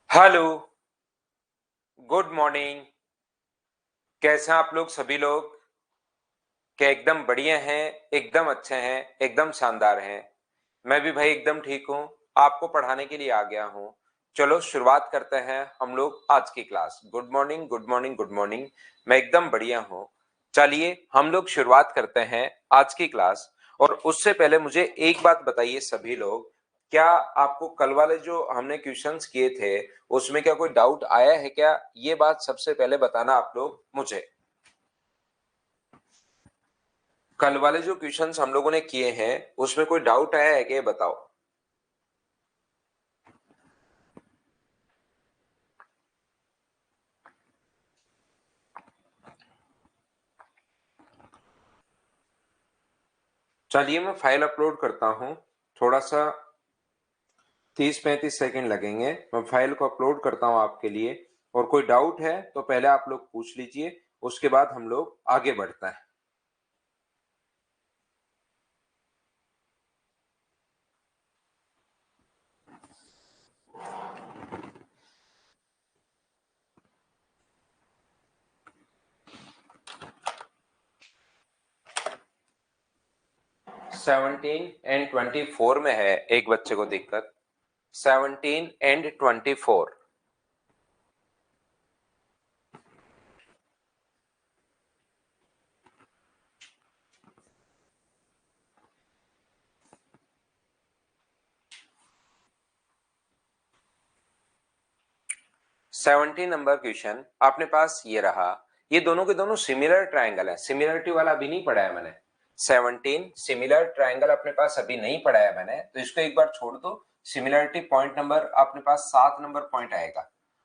Hello, good morning. कैसे हैं आप लोग सभी लोग? क्या एकदम बढ़िया हैं, एकदम अच्छे हैं, एकदम शानदार हैं? मैं भी भाई एकदम ठीक हूँ। आपको पढ़ाने के लिए आ गया हूँ। चलो शुरुआत करते हैं हम लोग आज की class. Good morning, good morning, good morning. मैं एकदम बढ़िया हूँ। चलिए हम लोग शुरुआत करते हैं आज की क्लास। और उससे पहले मुझे एक बात बताइए सभी लोग, क्या आपको कल वाले जो हमने क्वेश्चंस किए थे उसमें क्या कोई डाउट आया है क्या? ये बात सबसे पहले बताना आप लोग मुझे। कल वाले जो क्वेश्चंस हम लोगों ने किए हैं उसमें कोई डाउट आया है क्या, ये बताओ। चलिए मैं फाइल अपलोड करता हूँ। थोड़ा सा 30-35 सेकंड लगेंगे। मैं फाइल को अपलोड करता हूँ आपके लिए। और कोई डाउट है तो पहले आप लोग पूछ लीजिए, उसके बाद हम लोग आगे बढ़ते हैं। सेवनटीन एंड 24 में है एक बच्चे को दिक्कत। 17 एंड 24। 17 नंबर क्वेश्चन अपने पास ये रहा। ये दोनों के दोनों सिमिलर ट्रायंगल है। सिमिलरिटी वाला अभी नहीं पढ़ा है मैंने। 17 सिमिलर ट्रायंगल अपने पास अभी नहीं पढ़ा है मैंने, तो इसको एक बार छोड़ दो। सिमिलरिटी पॉइंट नंबर अपने पास 7 नंबर पॉइंट आएगा।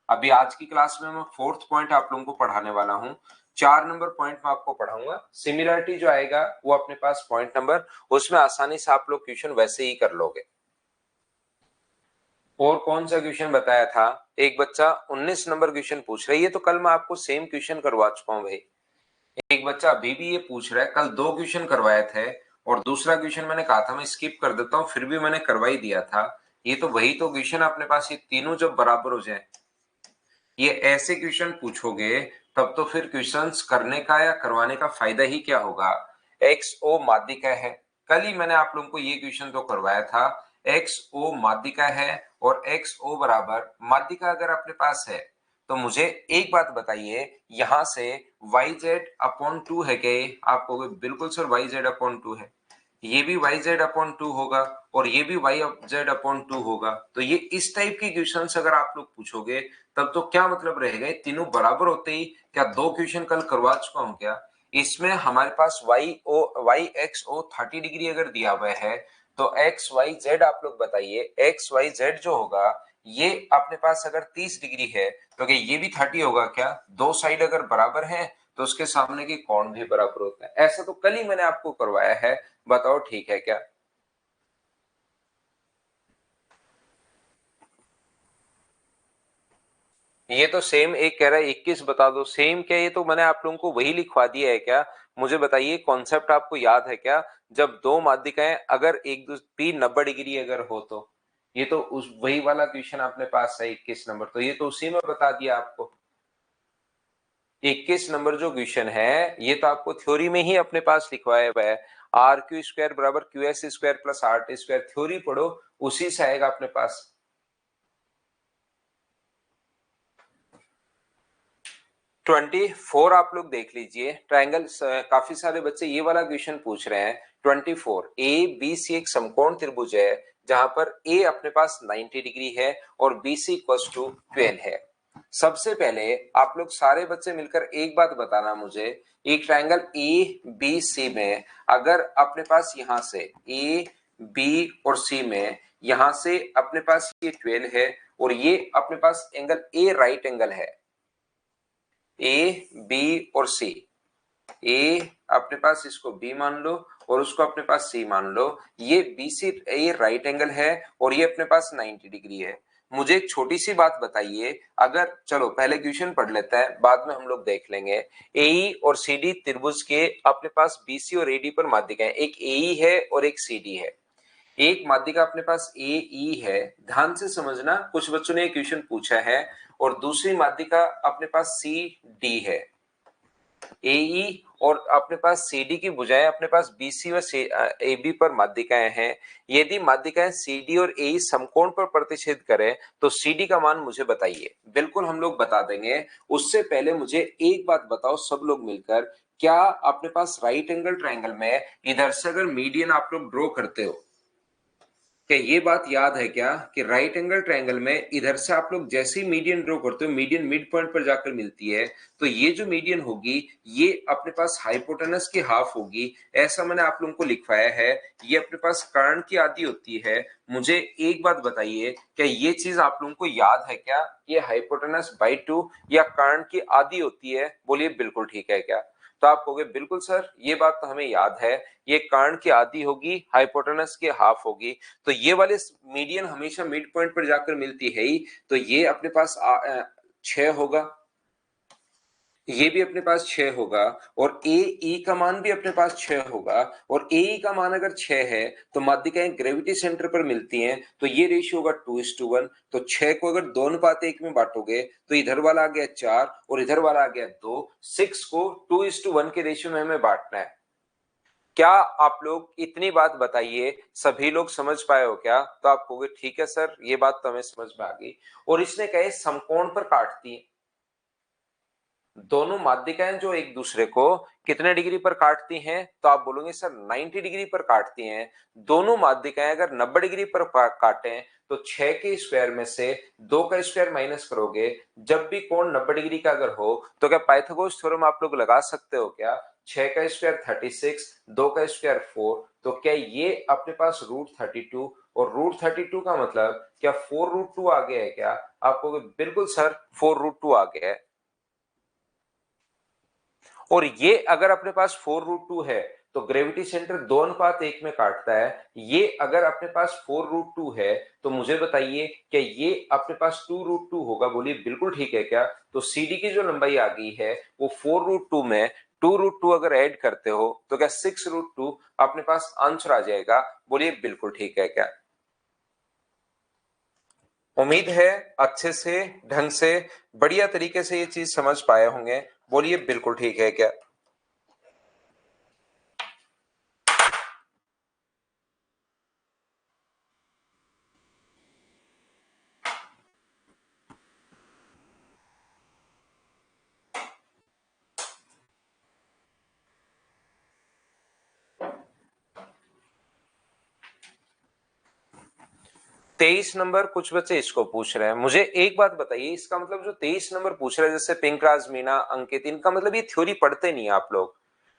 अभी आज की क्लास में मैं फोर्थ पॉइंट आप लोगों को पढ़ाने वाला हूँ। 4 नंबर पॉइंट में आपको पढ़ाऊंगा। सिमिलरिटी जो आएगा वो अपने पास पॉइंट नंबर, उसमें आसानी से आप लोग क्वेश्चन वैसे ही कर लोगे। और कौन सा क्वेश्चन बताया था? एक बच्चा 19 नंबर क्वेश्चन पूछ रहा है। ये तो कल मैं आपको सेम क्वेश्चन करवा चुका हूं भाई। एक बच्चा अभी भी ये पूछ रहा है, कल 2 क्वेश्चन करवाए थे और दूसरा क्वेश्चन मैंने कहा था मैं स्किप कर देता हूँ, फिर भी मैंने करवा ही दिया था। ये तो वही तो क्वेश्चन अपने पास, ये तीनों जब बराबर हो जाए, ये ऐसे क्वेश्चन पूछोगे तब तो फिर क्वेश्चंस करने का या करवाने का फायदा ही क्या होगा। एक्स ओ माध्यिका है। कल ही मैंने आप लोगों को ये क्वेश्चन तो करवाया था। एक्स ओ माध्यिका है और एक्स ओ बराबर माध्यिका अगर अपने पास है तो मुझे एक बात बताइए, यहां से वाई जेड अपॉन टू है क्या? आप कहोगे बिल्कुल sir Y Z upon two है। ये भी वाई जेड अपॉन टू होगा और ये भी वाई जेड अपॉन टू होगा। तो ये इस टाइप की क्वेश्चन अगर आप लोग पूछोगे तब तो क्या मतलब रहेगा, तीनों बराबर होते ही क्या 2 क्वेश्चन कल करवा चुका हूं क्या? इसमें हमारे पास वाई एक्स ओ 30 डिग्री अगर दिया हुआ है तो एक्स वाई जेड आप लोग बताइए, एक्स वाई जेड जो होगा ये अपने पास अगर 30 डिग्री है तो क्या ये भी 30 होगा क्या? दो साइड अगर बराबर है तो उसके सामने की कोण भी बराबर होता है। ऐसा तो कल ही मैंने आपको करवाया है। बताओ ठीक है क्या? ये तो सेम एक कह रहा है 21 बता दो, सेम क्या? ये तो मैंने आप लोगों को वही लिखवा दिया है क्या? मुझे बताइए कॉन्सेप्ट आपको याद है क्या? जब दो माध्यिकाएं अगर एक दूसरी 90 डिग्री अगर हो तो ये तो उस वही वाला क्वेश्चन अपने पास है 21 नंबर, तो ये तो उसी में बता दिया आपको। 21 नंबर जो क्वेश्चन है ये तो आपको थ्योरी में ही अपने पास लिखवाया हुआ है। आर क्यू स्क्वायर बराबर Q S square plus R T square, theory पढ़ो, उसी से आएगा अपने पास। 24 आप लोग देख लीजिए ट्रायंगल। काफी सारे बच्चे ये वाला क्वेश्चन पूछ रहे हैं। 24 ए बी सी एक समकोण त्रिभुज है जहां पर ए अपने पास 90 डिग्री है और बी सी इक्वल टू 12 है। सबसे पहले आप लोग सारे बच्चे मिलकर एक बात बताना मुझे, एक ट्रायंगल ए बी सी में अगर अपने पास यहां से ए बी और सी में यहां से अपने पास ये 12 है और ये अपने पास एंगल ए राइट एंगल है। ए बी और सी, ए अपने पास इसको बी मान लो और उसको अपने पास सी मान लो। ये बी सी ए राइट एंगल है और ये अपने पास 90 डिग्री है। मुझे एक छोटी सी बात बताइए, अगर चलो पहले क्वेश्चन पढ़ लेता है बाद में हम लोग देख लेंगे। एई और सीडी त्रिभुज के अपने पास बीसी और एडी पर माध्यिका है, एक एई है और एक सीडी है। एक माध्यिका अपने पास ए ई है, ध्यान से समझना, कुछ बच्चों ने क्वेश्चन पूछा है, और दूसरी माध्यिका अपने पास सी डी है। एई और अपने पास सीडी की बजाय अपने पास बीसी व एबी पर माध्यिकाएं हैं। यदि माध्यिकाएं सीडी और एई समकोण पर प्रतिच्छेद करें तो सीडी का मान मुझे बताइए। बिल्कुल हम लोग बता देंगे। उससे पहले मुझे एक बात बताओ सब लोग मिलकर, क्या अपने पास राइट एंगल ट्रायंगल में इधर से अगर मीडियन आप लोग ड्रॉ करते हो, क्या ये बात याद है क्या कि राइट एंगल ट्रायंगल में इधर से आप लोग जैसे ही मीडियन ड्रॉ करते हो, मीडियन मिड पॉइंट पर जाकर मिलती है, तो ये जो मीडियन होगी ये अपने पास हाइपोटेनस की हाफ होगी। ऐसा मैंने आप लोगों को लिखवाया है। ये अपने पास कर्ण की आधी होती है। मुझे एक बात बताइए, क्या ये चीज आप लोगों को याद है क्या? ये हाइपोटेनस बाई 2 या कर्ण की आधी होती है? बोलिए बिल्कुल ठीक है क्या? तो आप कहोगे बिल्कुल सर, ये बात तो हमें याद है, ये कर्ण की आधी होगी, हाइपोटेनस की हाफ होगी। तो ये वाले मीडियन हमेशा मिड पॉइंट पर जाकर मिलती है ही, तो ये अपने पास 6 होगा, ये भी अपने पास 6 होगा, और ए ई का मान भी अपने पास 6 होगा। और ए ई का मान अगर 6 है तो माध्यिकाएं ग्रेविटी सेंटर पर मिलती हैं, तो ये रेशियो होगा 2:1। तो 6 को अगर 2:1 में बांटोगे तो इधर वाला आ गया 4 और इधर वाला आ गया 2। 6 को 2:1 के रेशियो में हमें बांटना है। क्या आप लोग इतनी बात बताइए, सभी लोग समझ पाए हो क्या? तो आप कहोगे ठीक है सर, ये बात तो हमें समझ में आ गई। और इसने कहे समकोण पर काटती है। दोनों माध्यिकाएं जो एक दूसरे को कितने डिग्री पर काटती हैं? तो आप बोलोगे सर 90 डिग्री पर काटती हैं। दोनों माध्यिकाएं अगर 90 डिग्री पर काटें तो 6 के स्क्वायर में से 2 का स्क्वायर माइनस करोगे, जब भी कोण 90 डिग्री का अगर हो तो क्या पाइथागोरस थ्योरम आप लोग लगा सकते हो क्या? 6 का स्क्वायर 36, 2 का स्क्वायर 4, तो क्या ये अपने पास √32, और √32 का मतलब क्या 4√2 आ गया है क्या? आप कहोगे बिल्कुल सर 4√2 आ गया है। और ये अगर अपने पास 4√2 है तो ग्रेविटी सेंटर 2:1 में काटता है। ये अगर अपने पास 4√2 है तो मुझे बताइए कि ये अपने पास 2√2 होगा। बोलिए बिल्कुल ठीक है क्या? तो सीडी की जो लंबाई आ गई है वो 4√2 में 2√2 अगर ऐड करते हो तो क्या 6√2 अपने पास आंसर आ जाएगा? बोलिए बिल्कुल ठीक है क्या? उम्मीद है अच्छे से, ढंग से, बढ़िया तरीके से ये चीज समझ पाए होंगे। बोलिए बिल्कुल ठीक है क्या? 23 नंबर कुछ बच्चे इसको पूछ रहे हैं। मुझे एक बात बताइए, इसका मतलब जो 23 नंबर पूछ रहे हैं, जैसे पिंकराज, मीना, अंकित, इनका मतलब ये थ्योरी पढ़ते नहीं है आप लोग।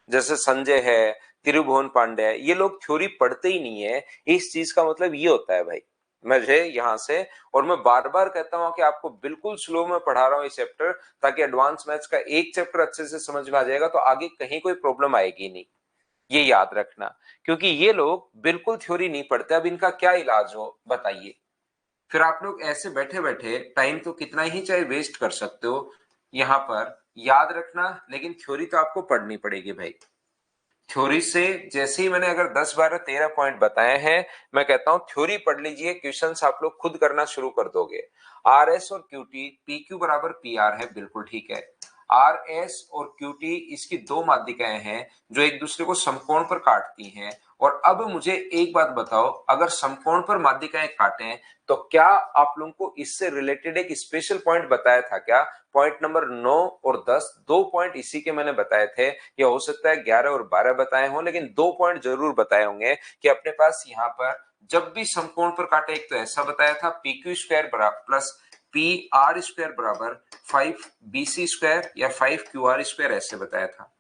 जैसे संजय है, त्रिभुवन पांडे है, ये लोग थ्योरी पढ़ते ही नहीं है। इस चीज का मतलब ये होता है भाई, मुझे यहाँ से, और मैं बार बार कहता हूँ कि आपको बिल्कुल स्लो में पढ़ा रहा हूँ ये चैप्टर, ताकि एडवांस मैथ्स का एक चैप्टर अच्छे से समझ में आ जाएगा, तो आगे कहीं कोई प्रॉब्लम आएगी नहीं। ये याद रखना, क्योंकि ये लोग बिल्कुल थ्योरी नहीं पढ़ते। अब इनका क्या इलाज हो बताइए? फिर आप लोग ऐसे बैठे बैठे टाइम तो कितना ही चाहे वेस्ट कर सकते हो यहाँ पर, याद रखना, लेकिन थ्योरी तो आपको पढ़नी पड़ेगी भाई। थ्योरी से जैसे ही मैंने अगर 10 12 13 पॉइंट बताए हैं, मैं कहता हूं थ्योरी पढ़ लीजिए, क्वेश्चंस आप लोग खुद करना शुरू कर दोगे। आर एस और क्यूटी, पी क्यू बराबर पी आर है, बिल्कुल ठीक है। आर एस और क्यूटी इसकी दो माध्यिकाएं हैं जो एक दूसरे को समकोण पर काटती हैं। और अब मुझे एक बात बताओ, अगर समकोण पर माध्यिकाएं काटें तो क्या आप लोगों को इससे रिलेटेड एक स्पेशल पॉइंट बताया था क्या? पॉइंट नंबर 9 और 10, दो पॉइंट इसी के मैंने बताए थे। या हो सकता है 11 और 12 बताए हों, लेकिन दो पॉइंट जरूर बताए होंगे कि अपने पास यहाँ पर जब भी समकोण पर काटे, एक तो ऐसा बताया था P Q square plus P R square बराबर 5 BC स्क्वायर या 5 QR स्क्वायर, ऐसे बताया था।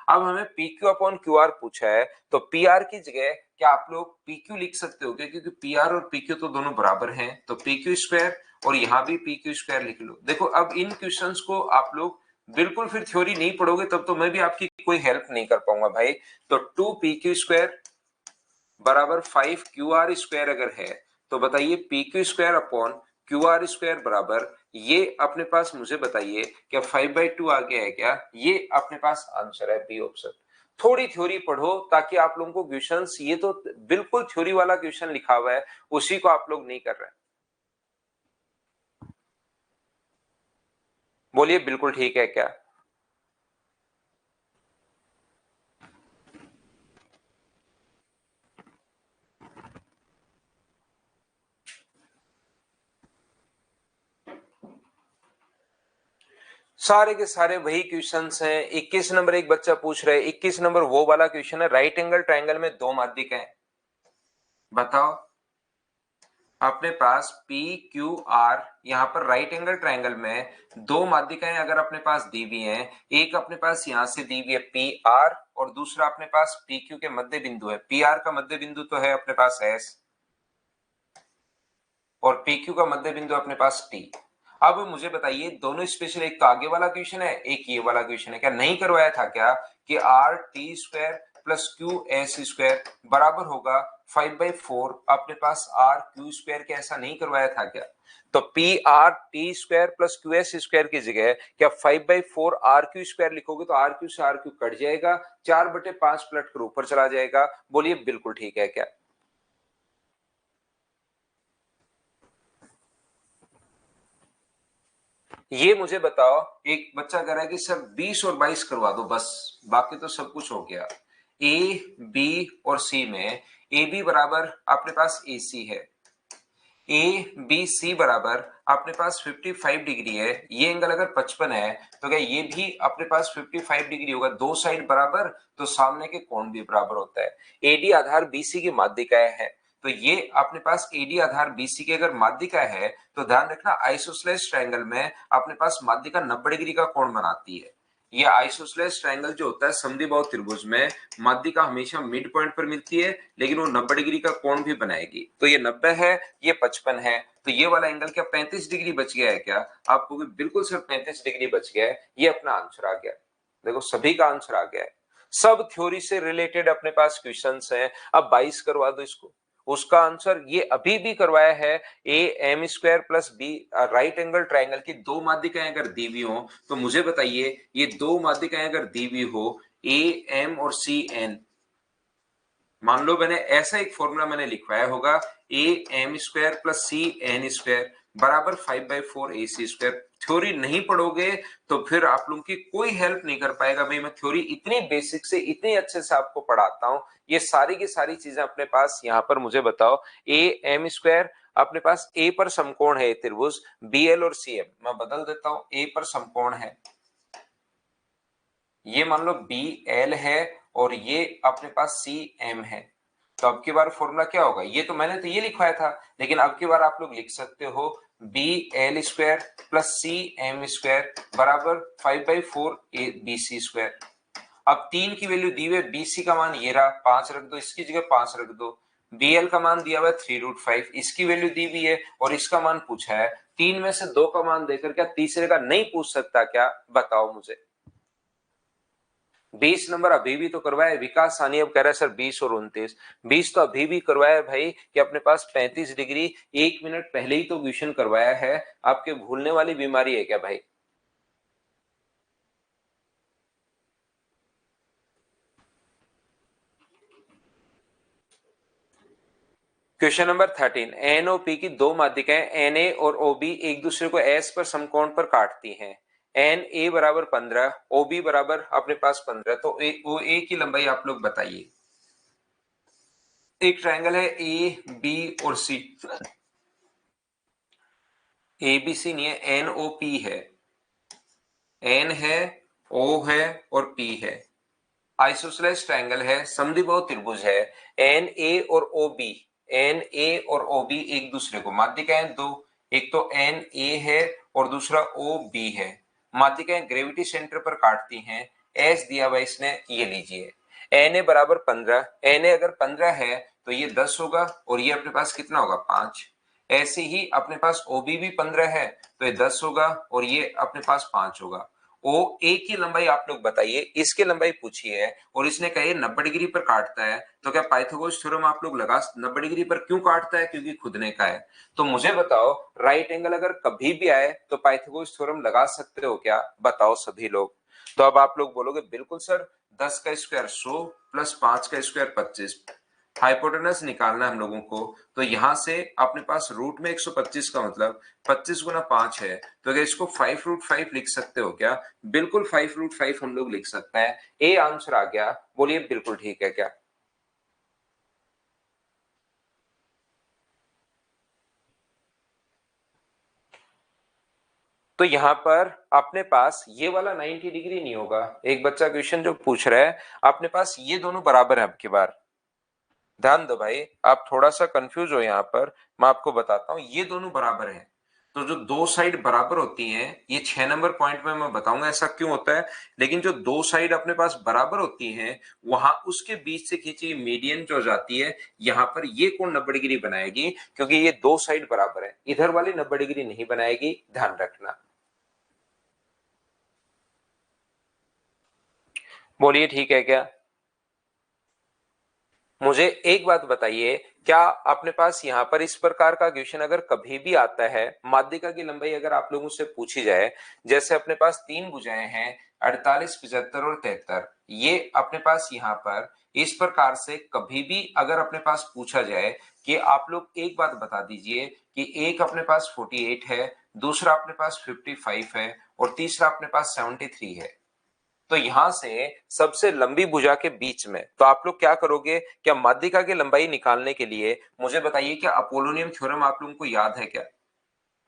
अब हमें P Q upon Q R पूछा है, तो पी आर की जगह क्या आप लोग पी क्यू लिख सकते हो क्या? क्योंकि पी आर और पी क्यू तो दोनों बराबर हैं, तो पी क्यू स्क्वायर, और यहाँ भी पी क्यू स्क्वायर लिख लो। देखो अब इन क्वेश्चंस को आप लोग बिल्कुल फिर थ्योरी नहीं पढ़ोगे तब तो मैं भी आपकी कोई हेल्प नहीं कर पाऊंगा भाई। तो 2 PQ स्क्वायर बराबर 5 QR स्क्वायर अगर है तो बताइए P Q square upon Q R square बराबर, ये अपने पास मुझे बताइए क्या 5/2 आ गया है क्या? ये अपने पास आंसर है बी ऑप्शन। थोड़ी थ्योरी पढ़ो ताकि आप लोगों को क्वेश्चंस, ये तो बिल्कुल थ्योरी वाला क्वेश्चन लिखा हुआ है, उसी को आप लोग नहीं कर रहे। बोलिए बिल्कुल ठीक है क्या? सारे के सारे वही क्वेश्चंस हैं। 21 नंबर एक बच्चा पूछ रहा है, 21 नंबर वो वाला क्वेश्चन है, राइट एंगल ट्रायंगल में दो माध्यिकाएं, बताओ। अपने पास पी क्यू आर, यहाँ पर राइट एंगल ट्रायंगल में दो माध्यिकाएं अगर अपने पास दी हुई हैं, एक अपने पास यहां से दी हुई है पी आर और दूसरा अपने पास पी क्यू के मध्य बिंदु है। पी आर का मध्य बिंदु तो है अपने पास एस और पी क्यू का मध्य बिंदु अपने पास टी। अब मुझे बताइए, दोनों स्पेशल, एक तो आगे वाला क्वेश्चन है, एक ये वाला क्वेश्चन है, क्या नहीं करवाया था क्या कि R T square plus Q S square बराबर होगा 5/4 अपने पास आर क्यू स्क्वायर के? ऐसा नहीं करवाया था क्या? तो P R T square plus Q S square की जगह क्या 5/4 आर क्यू स्क्वायर लिखोगे तो आर क्यू से आर क्यू कट जाएगा, 4/5 पलट कर ऊपर चला जाएगा। बोलिए बिल्कुल ठीक है क्या? ये मुझे बताओ, एक बच्चा कह रहा है कि सर 20 और 22 करवा दो बस, बाकी तो सब कुछ हो गया। ए बी और सी में ए बी बराबर अपने पास ए सी है, ए बी सी बराबर अपने पास 55 डिग्री है, ये एंगल अगर 55 है तो क्या ये भी अपने पास 55 डिग्री होगा? दो साइड बराबर तो सामने के कोण भी बराबर होता है। एडी आधार बीसी की माध्यिकाएं है, तो ये अपने पास एडी आधार बीसी की अगर माध्यिका है तो ध्यान रखना आइसोसेलेस ट्रायंगल में अपने पास माध्यिका 90 डिग्री का कोण बनाती है। ये आइसोसेलेस ट्रायंगल जो होता है समद्विबाहु त्रिभुज में माध्यिका हमेशा मिड पॉइंट पर मिलती है, लेकिन वो 90 डिग्री का कोण भी बनाएगी। तो ये 90 है, ये 55 है, तो ये वाला एंगल क्या 35 डिग्री बच गया है क्या? आपको बिल्कुल सिर्फ 35 डिग्री बच गया है, ये अपना आंसर आ गया। देखो सभी का आंसर आ गया है, सब थ्योरी से रिलेटेड अपने पास क्वेश्चंस हैं। अब 22 करवा दो इसको, उसका आंसर ये अभी भी करवाया है। A M square plus B, right angle triangle की दो माध्यिकाएं अगर दी हुई हो तो मुझे बताइए, ये दो माध्यिकाएं अगर दी हुई हो ए एम और सी एन, मान लो मैंने ऐसा एक फॉर्मूला मैंने लिखवाया होगा, A M square plus C N square बराबर 5/4 ए सी स्क्वायर। थ्योरी नहीं पढ़ोगे तो फिर आप लोगों की कोई हेल्प नहीं कर पाएगा। भाई मैं थ्योरी इतनी बेसिक से इतने अच्छे से आपको पढ़ाता हूं, ये सारी की सारी चीजें अपने पास यहाँ पर मुझे बताओ। ए एम स्क्वायर अपने पास ए पर समकोण है त्रिभुज बी एल और सी एम, मैं बदल देता हूं, ए पर समकोण है, ये मान लो बी एल है और ये अपने पास सी एम है। तो अब की बार फॉर्मूला क्या होगा? ये तो मैंने तो ये लिखवाया था, लेकिन अब की बार आप लोग लिख सकते हो B L square plus C M square बराबर 5/4 ए बी सी स्क्वायर। अब 3 की वैल्यू दी हुई, बीसी का मान ये रहा, 5 रख दो, इसकी जगह 5 रख दो। बीएल का मान दिया हुआ है 3√5, इसकी वैल्यू दी हुई है और इसका मान पूछा है। 3 में से 2 का मान देकर क्या तीसरे का नहीं पूछ सकता क्या? बताओ मुझे। 20 नंबर अभी भी तो करवाया विकास सानी, अब कह रहा है सर 20 और 29। 20 तो अभी भी करवाया है भाई कि अपने पास 35 डिग्री 1 मिनट पहले ही तो क्वेश्चन करवाया है। आपके भूलने वाली बीमारी है क्या भाई? क्वेश्चन नंबर 13, एनओपी की दो माध्यिकाएं एनए और ओबी एक दूसरे को एस पर समकोण पर काटती हैं। एन ए बराबर 15, ओबी बराबर अपने पास 15, तो ओ ए की लंबाई आप लोग बताइए। एक ट्रायंगल है ए बी और सी, ए बी सी नहीं है, एन ओ पी है, एन है, ओ है और पी है। आइसोसेलेस ट्रायंगल है, समद्विबाहु त्रिभुज है, एन ए और ओ बी, एन ए और ओ बी एक दूसरे को, माध्यिकाएं दो, एक तो एन ए है और दूसरा ओ बी है, माध्यिकाएं ग्रेविटी सेंटर पर काटती हैं। एस दिया हुआ इसने, ये लीजिए एन ए बराबर 15, एन ए अगर 15 है तो ये 10 होगा और ये अपने पास कितना होगा 5। ऐसे ही अपने पास ओबी भी 15 है तो ये 10 होगा और ये अपने पास 5 होगा। ओ ए की लंबाई आप लोग बताइए, इसकी लंबाई पूछी है और इसने कहा 90 डिग्री पर काटता है, तो क्या पाइथागोरस थ्योरम आप लोग लगा? 90 डिग्री पर क्यों काटता है? क्योंकि खुदने का है। तो मुझे बताओ, राइट एंगल अगर कभी भी आए तो पाइथागोरस थ्योरम लगा सकते हो क्या? बताओ सभी लोग। तो अब आप लोग बोलोगे बिल्कुल सर 10 का स्क्वायर 100 प्लस 5 का स्क्वायर 25, हाइपोटेनस निकालना है हम लोगों को। तो यहां से अपने पास रूट में 125 का मतलब 25 गुना 5 है, तो क्या इसको 5√5 लिख सकते हो क्या? बिल्कुल 5√5 हम लोग लिख सकते हैं। ए आंसर आ गया। बोलिए बिल्कुल ठीक है क्या? तो यहां पर अपने पास ये वाला 90 डिग्री नहीं होगा। एक बच्चा क्वेश्चन जो पूछ रहा है, अपने पास ये दोनों बराबर है। अब की बार ध्यान दो भाई, आप थोड़ा सा कंफ्यूज हो यहाँ पर। मैं आपको बताता हूँ, ये दोनों बराबर हैं। तो जो दो साइड बराबर होती हैं, ये 6 नंबर पॉइंट में मैं बताऊंगा ऐसा क्यों होता है। लेकिन जो दो साइड अपने पास बराबर होती हैं, वहां उसके बीच से खींची मीडियन जो जाती है, यहाँ पर ये कोण 90 डिग्री बनाएगी, क्योंकि ये दो साइड बराबर है। इधर वाली 90 डिग्री नहीं बनाएगी, ध्यान रखना। बोलिए ठीक है क्या? मुझे एक बात बताइए, क्या अपने पास यहाँ पर इस प्रकार का क्वेश्चन अगर कभी भी आता है, माध्यिका की लंबाई अगर आप लोगों से पूछी जाए, जैसे अपने पास तीन भुजाएं हैं 48, 75 और 73, ये अपने पास यहाँ पर इस प्रकार से कभी भी अगर अपने पास पूछा जाए कि आप लोग एक बात बता दीजिए कि एक अपने पास 48 है, दूसरा अपने पास 55 है और तीसरा अपने पास 73 है, तो यहां से सबसे लंबी भुजा के बीच में, तो आप लोग क्या करोगे? क्या माध्यिका की लंबाई निकालने के लिए मुझे बताइए, क्या अपोलोनियम थ्योरम आप लोगों को याद है क्या?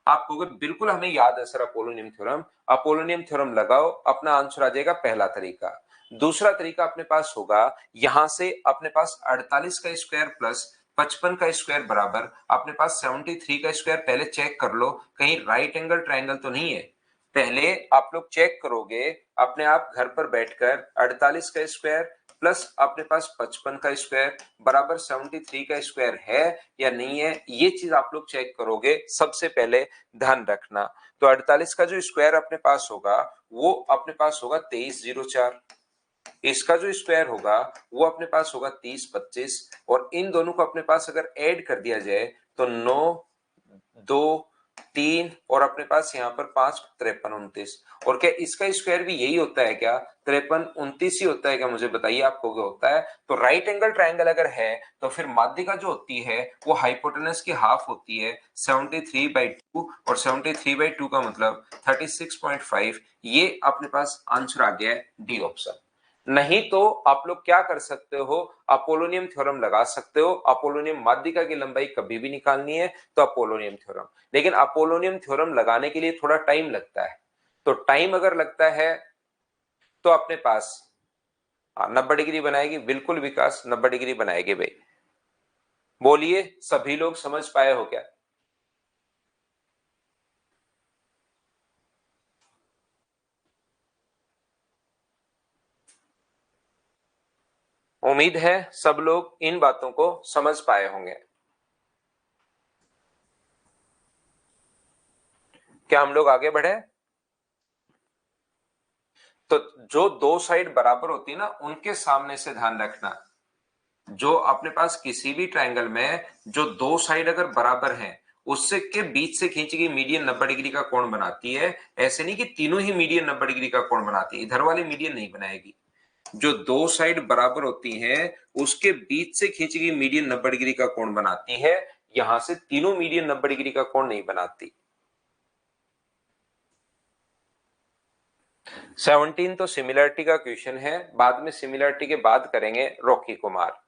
आप कहोगे बिल्कुल हमें याद है सर अपोलोनियम थ्योरम। अपोलोनियम थ्योरम लगाओ, अपना आंसर आ जाएगा पहला तरीका। दूसरा तरीका अपने पास होगा, यहां से अपने पास 48 का स्क्वायर प्लस 55 का स्क्वायर बराबर अपने पास 73 का स्क्वायर। पहले चेक कर लो कहीं राइट एंगल ट्राइंगल तो नहीं है। पहले आप लोग चेक करोगे अपने आप घर पर बैठकर, 48 का स्क्वायर प्लस अपने पास 55 का स्क्वायर बराबर 73 का स्क्वायर है या नहीं है, ये चीज आप लोग चेक करोगे सबसे पहले, ध्यान रखना। तो 48 का जो स्क्वायर अपने पास होगा वो अपने पास होगा 2304, इसका जो स्क्वायर होगा वो अपने पास होगा 3025, और इन दोनों को अपने पास अगर ऐड कर दिया जाए तो 9, 2, 3 और अपने पास यहाँ पर 5, 53, 29। और क्या इसका स्क्वायर भी यही होता है क्या? 53, 29 ही होता है क्या? मुझे बताइए आपको क्या होता है। तो राइट एंगल ट्राइंगल अगर है तो फिर माध्यिका जो होती है वो हाइपोटेनस की हाफ होती है 73/2, और 73/2 का मतलब 36.5। ये अपने पास आंसर आ गया है डी ऑप्शन। नहीं तो आप लोग क्या कर सकते हो, अपोलोनियम थ्योरम लगा सकते हो। अपोलोनियम माध्यिका की लंबाई कभी भी निकालनी है तो अपोलोनियम थ्योरम, लेकिन अपोलोनियम थ्योरम लगाने के लिए थोड़ा टाइम लगता है। तो टाइम अगर लगता है तो अपने पास 90 डिग्री बनाएगी, बिल्कुल विकास 90 डिग्री बनाएगी भाई। बोलिए सभी लोग समझ पाए हो क्या? उम्मीद है सब लोग इन बातों को समझ पाए होंगे। क्या हम लोग आगे बढ़े? तो जो दो साइड बराबर होती है ना, उनके सामने से ध्यान रखना, जो अपने पास किसी भी ट्रायंगल में जो दो साइड अगर बराबर हैं, उससे के बीच से खींची गई मीडियन 90 डिग्री का कोण बनाती है। ऐसे नहीं कि तीनों ही मीडियन 90 डिग्री का कोण बनाती है, इधर वाली मीडियन नहीं बनाएगी। जो दो साइड बराबर होती हैं उसके बीच से खींची गई मीडियन 90 डिग्री का कोण बनाती है, यहां से तीनों मीडियन 90 डिग्री का कोण नहीं बनाती। 17 तो सिमिलरिटी का क्वेश्चन है, बाद में सिमिलरिटी के बाद करेंगे रॉकी कुमार।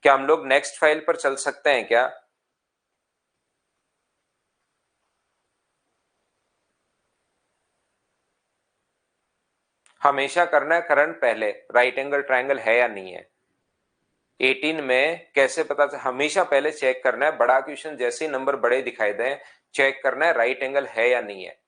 क्या हम लोग नेक्स्ट फाइल पर चल सकते हैं क्या? हमेशा करना है करंट पहले, राइट एंगल ट्रायंगल है या नहीं है। 18 में कैसे पता चल, हमेशा पहले चेक करना है, बड़ा क्वेश्चन जैसे ही नंबर बड़े दिखाई दें चेक करना है राइट एंगल है या नहीं है।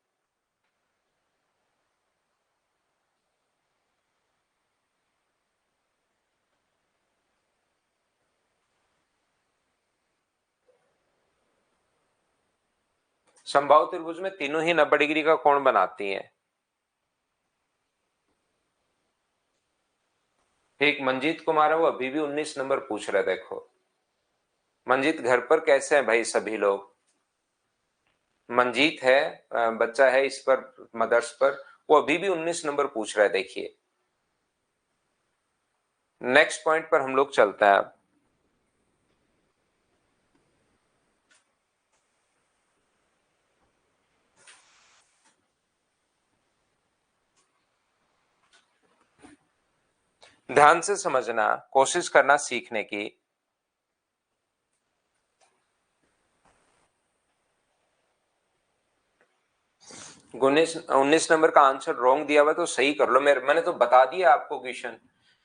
समबाहु त्रिभुज में तीनों ही 90 डिग्री का कोण बनाती हैं। एक मंजीत कुमार है, वो अभी भी 19 नंबर पूछ रहे, देखो मंजीत घर पर कैसे हैं भाई सभी लोग? मंजीत है, बच्चा है इस पर मदर्स पर, वो अभी भी 19 नंबर पूछ रहा है। देखिए नेक्स्ट पॉइंट पर हम लोग चलते हैं। ध्यान से समझना, कोशिश करना सीखने की। 19 नंबर का आंसर रॉन्ग दिया हुआ तो सही कर लो। मैंने तो बता दिया आपको क्वेश्चन।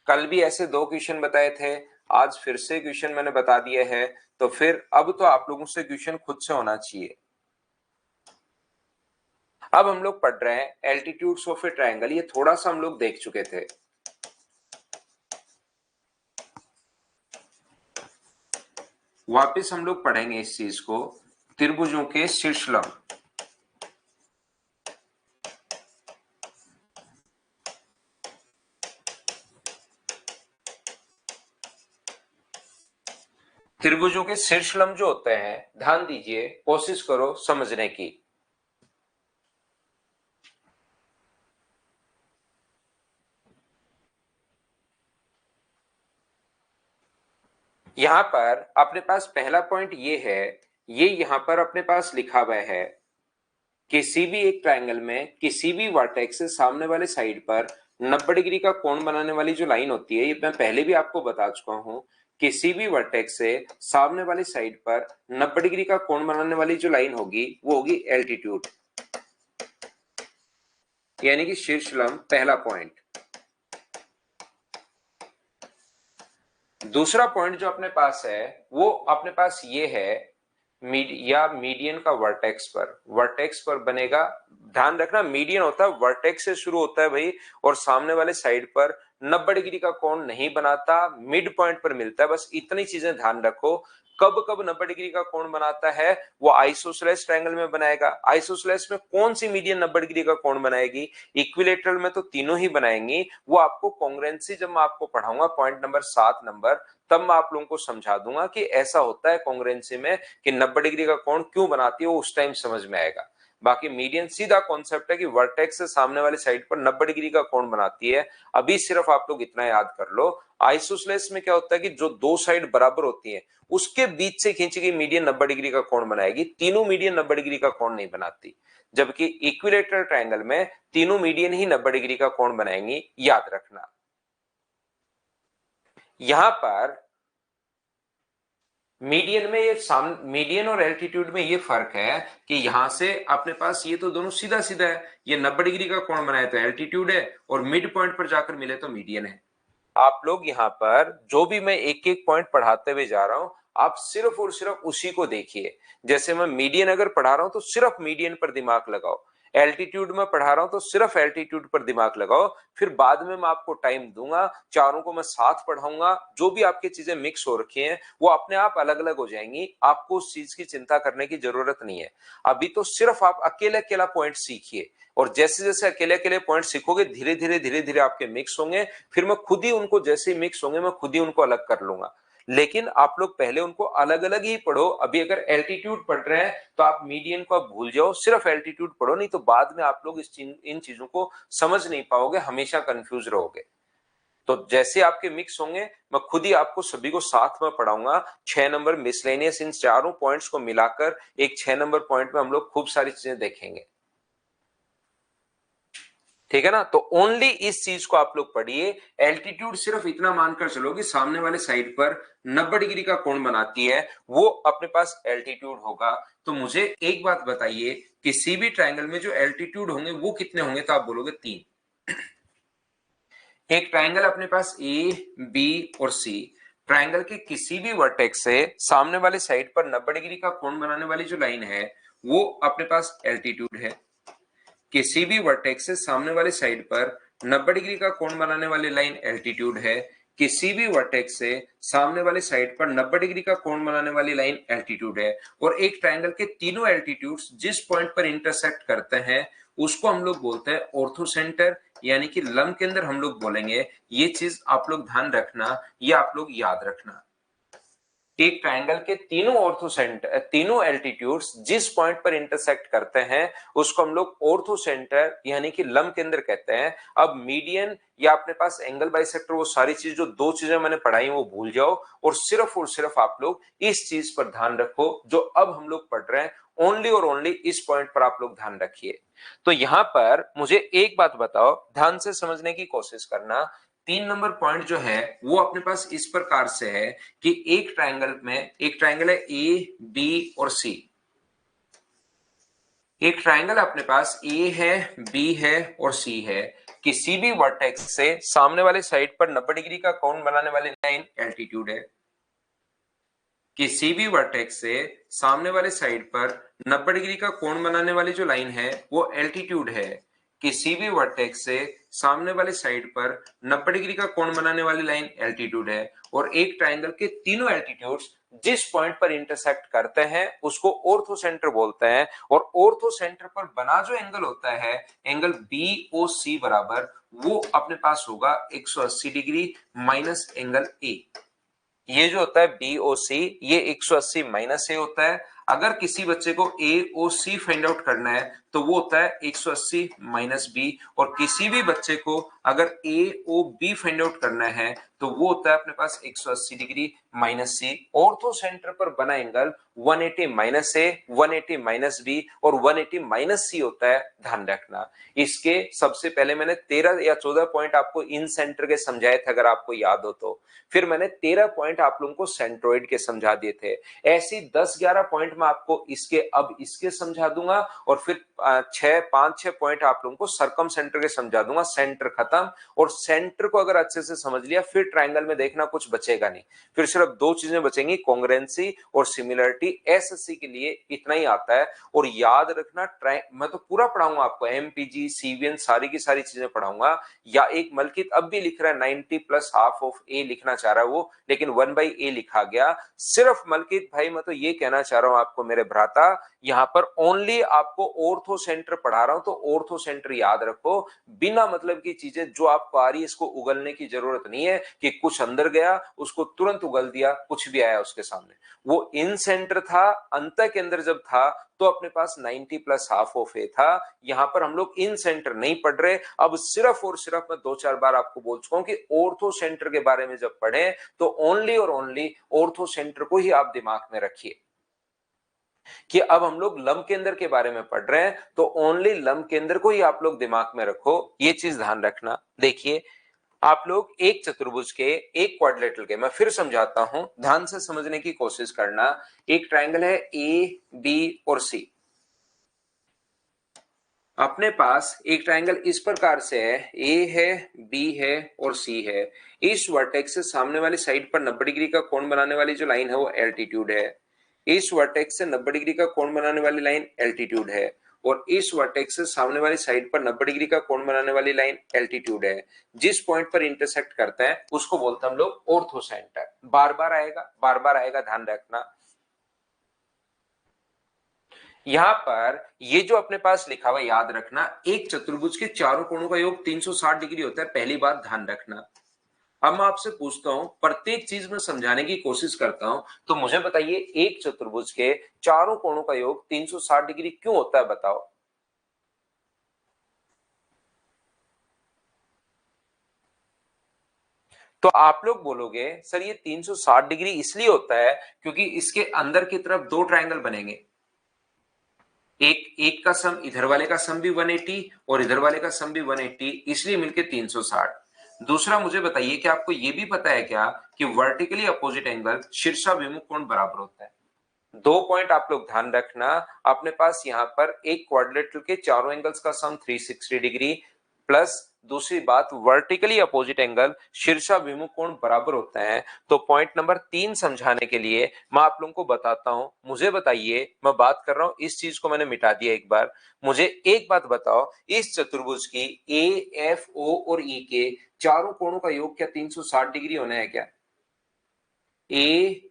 कल भी ऐसे 2 क्वेश्चन बताए थे, आज फिर से क्वेश्चन मैंने बता दिए हैं, तो फिर अब तो आप लोगों से क्वेश्चन खुद से होना चाहिए। अब हम लोग पढ़ रहे हैं एल्टीट्यूड्स ऑफ ए ट्रायंगल। ये थोड़ा सा हम लोग देख चुके थे। वापस हम लोग पढ़ेंगे इस चीज को, त्रिभुजों के शीर्षलंब। त्रिभुजों के शीर्षलंब जो होते हैं, ध्यान दीजिए, कोशिश करो समझने की। यहां पर अपने पास पहला पॉइंट ये है, ये यहां पर अपने पास लिखा हुआ है, किसी भी एक ट्रायंगल में किसी भी वर्टेक्स से सामने वाले साइड पर 90 डिग्री का कोण बनाने वाली जो लाइन होती है, ये मैं पहले भी आपको बता चुका हूं, किसी भी वर्टेक्स से सामने वाली साइड पर 90 डिग्री का कोण बनाने वाली जो लाइन होगी वो होगी एल्टीट्यूड, यानी कि शीर्षलंब, पहला पॉइंट। दूसरा पॉइंट जो अपने पास है वो अपने पास ये है, मीडियन का वर्टेक्स पर बनेगा। ध्यान रखना, मीडियन होता है वर्टेक्स से शुरू होता है भाई, और सामने वाले साइड पर 90 डिग्री का कोण नहीं बनाता, मिड पॉइंट पर मिलता है। बस इतनी चीजें ध्यान रखो। कब कब 90 डिग्री का कोण बनाता है, वो आइसोसेलेस ट्रायंगल में बनाएगा। आइसोसेलेस में कौन सी मीडियन 90 डिग्री का कोण बनाएगी? इक्विलेटरल में तो तीनों ही बनाएंगी। वो आपको कांग्रुएंसी जब मैं आपको पढ़ाऊंगा पॉइंट नंबर 7 नंबर, तब मैं आप लोगों को समझा दूंगा कि ऐसा होता है कांग्रुएंसी में कि 90 डिग्री का कोण क्यों बनाती है, वो उस टाइम समझ में आएगा। बाकी मीडियन सीधा कॉन्सेप्ट है कि वर्टेक्स से सामने वाली साइड पर 90 डिग्री का कोण बनाती है। अभी सिर्फ आप लोग इतना याद कर लो, आइसोसेलेस में क्या होता है कि जो दो साइड बराबर होती है उसके बीच से खींची गई मीडियन 90 डिग्री का कोण बनाएगी, तीनों मीडियन 90 डिग्री का कोण नहीं बनाती। जबकि इक्विलेटरल ट्रायंगल में तीनों मीडियन ही 90 डिग्री का कोण बनाएंगी, याद रखना। यहां पर मीडियन और एल्टीट्यूड में ये फर्क है कि यहां से अपने पास ये तो दोनों सीधा सीधा है, ये 90 डिग्री का कोण बनाए तो एल्टीट्यूड है, और मिड पॉइंट पर जाकर मिले तो मीडियन है। आप लोग यहां पर जो भी मैं एक एक पॉइंट पढ़ाते हुए जा रहा हूं, आप सिर्फ और सिर्फ उसी को देखिए। जैसे मैं मीडियन अगर पढ़ा रहा हूं तो सिर्फ मीडियन पर दिमाग लगाओ, एल्टीट्यूड में पढ़ा रहा हूं तो सिर्फ एल्टीट्यूड पर दिमाग लगाओ। फिर बाद में मैं आपको टाइम दूंगा, चारों को मैं साथ पढ़ाऊंगा। जो भी आपकी चीजें मिक्स हो रखी हैं वो अपने आप अलग अलग हो जाएंगी, आपको उस चीज की चिंता करने की जरूरत नहीं है। अभी तो सिर्फ आप अकेले अकेला पॉइंट सीखिए, और जैसे जैसे अकेले अकेले पॉइंट सीखोगे धीरे धीरे आपके मिक्स होंगे। फिर मैं खुद ही उनको, जैसे मिक्स होंगे मैं खुद ही उनको अलग कर लूंगा। लेकिन आप लोग पहले उनको अलग अलग ही पढ़ो। अभी अगर एल्टीट्यूड पढ़ रहे हैं तो आप मीडियन को आप भूल जाओ, सिर्फ एल्टीट्यूड पढ़ो, नहीं तो बाद में आप लोग इन चीजों को समझ नहीं पाओगे, हमेशा कंफ्यूज रहोगे। तो जैसे आपके मिक्स होंगे मैं खुद ही आपको सभी को साथ में पढ़ाऊंगा। 6 नंबर मिसलेनियस, इन चारों पॉइंट्स को मिलाकर एक 6 नंबर पॉइंट में हम लोग खूब सारी चीजें देखेंगे। ठीक है ना? तो ओनली इस चीज को आप लोग पढ़िए। एल्टीट्यूड सिर्फ इतना मानकर चलो कि सामने वाले साइड पर 90 डिग्री का कोण बनाती है, वो अपने पास एल्टीट्यूड होगा। तो मुझे एक बात बताइए, किसी भी ट्रायंगल में जो एल्टीट्यूड होंगे वो कितने होंगे? तो आप बोलोगे 3। एक ट्रायंगल अपने पास ए, बी और सी, ट्रायंगल के किसी भी वर्टेक्स से सामने वाले साइड पर 90 डिग्री का कोण बनाने वाली जो लाइन है वो अपने पास एल्टीट्यूड है। किसी भी वर्टेक्स से सामने वाले साइड पर 90 डिग्री का कोण बनाने वाली लाइन एल्टीट्यूड है। किसी भी वर्टेक्स से सामने वाले साइड पर 90 डिग्री का कोण बनाने वाली लाइन एल्टीट्यूड है। और एक ट्रायंगल के तीनों एल्टीट्यूड्स जिस पॉइंट पर इंटरसेक्ट करते हैं उसको हम लोग बोलते हैं ऑर्थोसेंटर, यानी कि लंब के अंदर हम लोग बोलेंगे। ये चीज आप लोग ध्यान रखना, ये आप लोग याद रखना। एक ट्रायंगल के तीनों एल्टीट्यूड्स जिस पॉइंट पर इंटरसेक्ट करते हैं उसको हम लोग ऑर्थोसेंटर यानी कि लंब केंद्र कहते हैं। अब मीडियन या अपने पास एंगल बाइसेक्टर, वो सारी चीज जो दो चीजें मैंने पढ़ाई वो भूल जाओ और सिर्फ आप लोग इस चीज पर ध्यान रखो जो अब हम लोग पढ़ रहे हैं। ओनली और ओनली इस पॉइंट पर आप लोग ध्यान रखिए। तो यहां पर मुझे एक बात बताओ, ध्यान से समझने की कोशिश करना। 3 नंबर पॉइंट जो है वो अपने पास इस प्रकार से है कि एक ट्रायंगल है ए बी और सी। एक ट्रायंगल अपने पास ए है, बी है और सी है। किसी भी वर्टेक्स से सामने वाले साइड पर 90 डिग्री का कोण बनाने वाली लाइन एल्टीट्यूड है। किसी भी वर्टेक्स से सामने वाले साइड पर 90 डिग्री का कोण बनाने वाली जो लाइन है वो एल्टीट्यूड है। किसी भी वर्टेक्स से सामने वाले साइड पर 90 डिग्री का कोण बनाने वाली लाइन एल्टीट्यूड है। और एक ट्रायंगल के तीनों एल्टीट्यूड्स जिस पॉइंट पर इंटरसेक्ट करते हैं उसको ऑर्थोसेंटर बोलते हैं। और ऑर्थोसेंटर पर बना जो एंगल होता है, एंगल BOC बराबर, वो अपने पास होगा 180 डिग्री माइनस एंगल ए। ये जो होता है BOC ये 180 माइनस ए होता है। अगर किसी बच्चे को AOC फाइंड आउट करना है तो वो होता है 180 माइनस बी। और किसी भी बच्चे को अगर AOB फाइंड आउट करना है तो वो होता है अपने पास 180 डिग्री माइनस सी। ऑर्थो सेंटर पर बना एंगल 180 माइनस ए, 180 माइनस बी और 180 माइनस सी होता है, ध्यान रखना। इसके सबसे पहले मैंने 13 या 14 पॉइंट आपको इन सेंटर के समझाए थे अगर आपको याद हो तो। फिर मैंने 13 पॉइंट आप लोगों को सेंट्रोइड के समझा दिए थे। ऐसी 10-11 पॉइंट मैं आपको इसके समझा दूंगा और फिर 5-6 पॉइंट आप लोगों को सरकम सेंटर के समझा दूंगा। सेंटर खत्म। और सेंटर को अगर अच्छे से समझ लिया फिर ट्रायंगल में देखना कुछ बचेगा नहीं, फिर सिर्फ दो चीजें बचेंगी, कॉन्ग्रुएंसी और सिमिलरिटी। एसएससी के लिए इतना ही आता है। और याद रखना मैं तो पूरा पढ़ाऊंगा आपको, एमपीजी सीवीएन सारी की सारी चीजें पढ़ाऊंगा। या एक मलकित अब भी लिख रहा है 90 प्लस हाफ ऑफ ए लिखना चाह रहा है वो, लेकिन 1/a लिखा गया। सिर्फ मलकित भाई मैं तो ये कहना चाह रहा हूं आपको मेरे भ्राता, यहां पर ओनली आपको ऑर्थो सेंटर पढ़ा रहा हूं तो ऑर्थो सेंटर याद रखो। बिना मतलब की चीजें जो आपको आ रही है इसको उगलने की जरूरत नहीं है कि कुछ अंदर गया उसको तुरंत उगल दिया, कुछ भी आया उसके सामने। वो इन सेंटर था, अंत के अंदर जब था तो अपने पास 90 प्लस हाफ ऑफ ए था। यहां पर हम लोग इन सेंटर नहीं पढ़ रहे। अब सिर्फ और सिर्फ मैं 2-4 बार आपको बोल चुका हूं कि ऑर्थो सेंटर के बारे में जब पढ़े तो ओनली और ओनली ऑर्थो सेंटर को ही आप दिमाग में रखिए। कि अब हम लोग लंब केंद्र के बारे में पढ़ रहे हैं तो ओनली लंब केंद्र को ही आप लोग दिमाग में रखो, ये चीज ध्यान रखना। देखिए आप लोग एक चतुर्भुज के, एक क्वाड्रिलेटरल के, मैं फिर समझाता हूं, ध्यान से समझने की कोशिश करना। एक ट्रायंगल है ए बी और सी। अपने पास एक ट्रायंगल इस प्रकार से है, ए है, बी है और सी है। इस वर्टेक्स से सामने वाली साइड पर 90 डिग्री का कोण बनाने वाली जो लाइन है वो एल्टीट्यूड है। इस वर्टेक्स से 90 डिग्री का कोण बनाने वाली लाइन एल्टीट्यूड है। और इस वर्टेक्स से सामने वाली साइड पर 90 डिग्री का कोण बनाने वाली लाइन एल्टीट्यूड है। जिस पॉइंट पर इंटरसेक्ट करते हैं उसको बोलते हैं हम लोग ऑर्थो सेंटर। बार बार आएगा, ध्यान रखना। यहां पर ये जो अपने पास लिखा हुआ याद रखना, एक चतुर्भुज के चारों कोणों का योग 360 डिग्री होता है, पहली बात ध्यान रखना। अब मैं आपसे पूछता हूं, प्रत्येक चीज में समझाने की कोशिश करता हूं, तो मुझे बताइए एक चतुर्भुज के चारों कोणों का योग 360 डिग्री क्यों होता है, बताओ। तो आप लोग बोलोगे सर ये 360 डिग्री इसलिए होता है क्योंकि इसके अंदर की तरफ दो ट्रायंगल बनेंगे। एक का सम, इधर वाले का सम भी 180 और इधर वाले का सम भी 180, इसलिए मिलके 360। दूसरा मुझे बताइए कि आपको यह भी पता है क्या कि वर्टिकली अपोजिट एंगल शीर्षाभिमुख कोण बराबर होता है। दो पॉइंट आप लोग ध्यान रखना। अपने पास यहां पर एक क्वाड्रिलेटरल के चारों एंगल्स का सम 360 डिग्री प्लस दूसरी बात वर्टिकली अपोजिट एंगल शीर्षाभिमुख कोण बराबर होते हैं। तो पॉइंट नंबर 3 समझाने के लिए मैं आप लोगों को बताता हूं। मुझे बताइए, मैं बात कर रहा हूं इस चीज को मैंने मिटा दिया एक बार। मुझे एक बात बताओ, इस चतुर्भुज की ए एफ ओ और ई के चारों कोणों का योग क्या 360 डिग्री होना है क्या? ए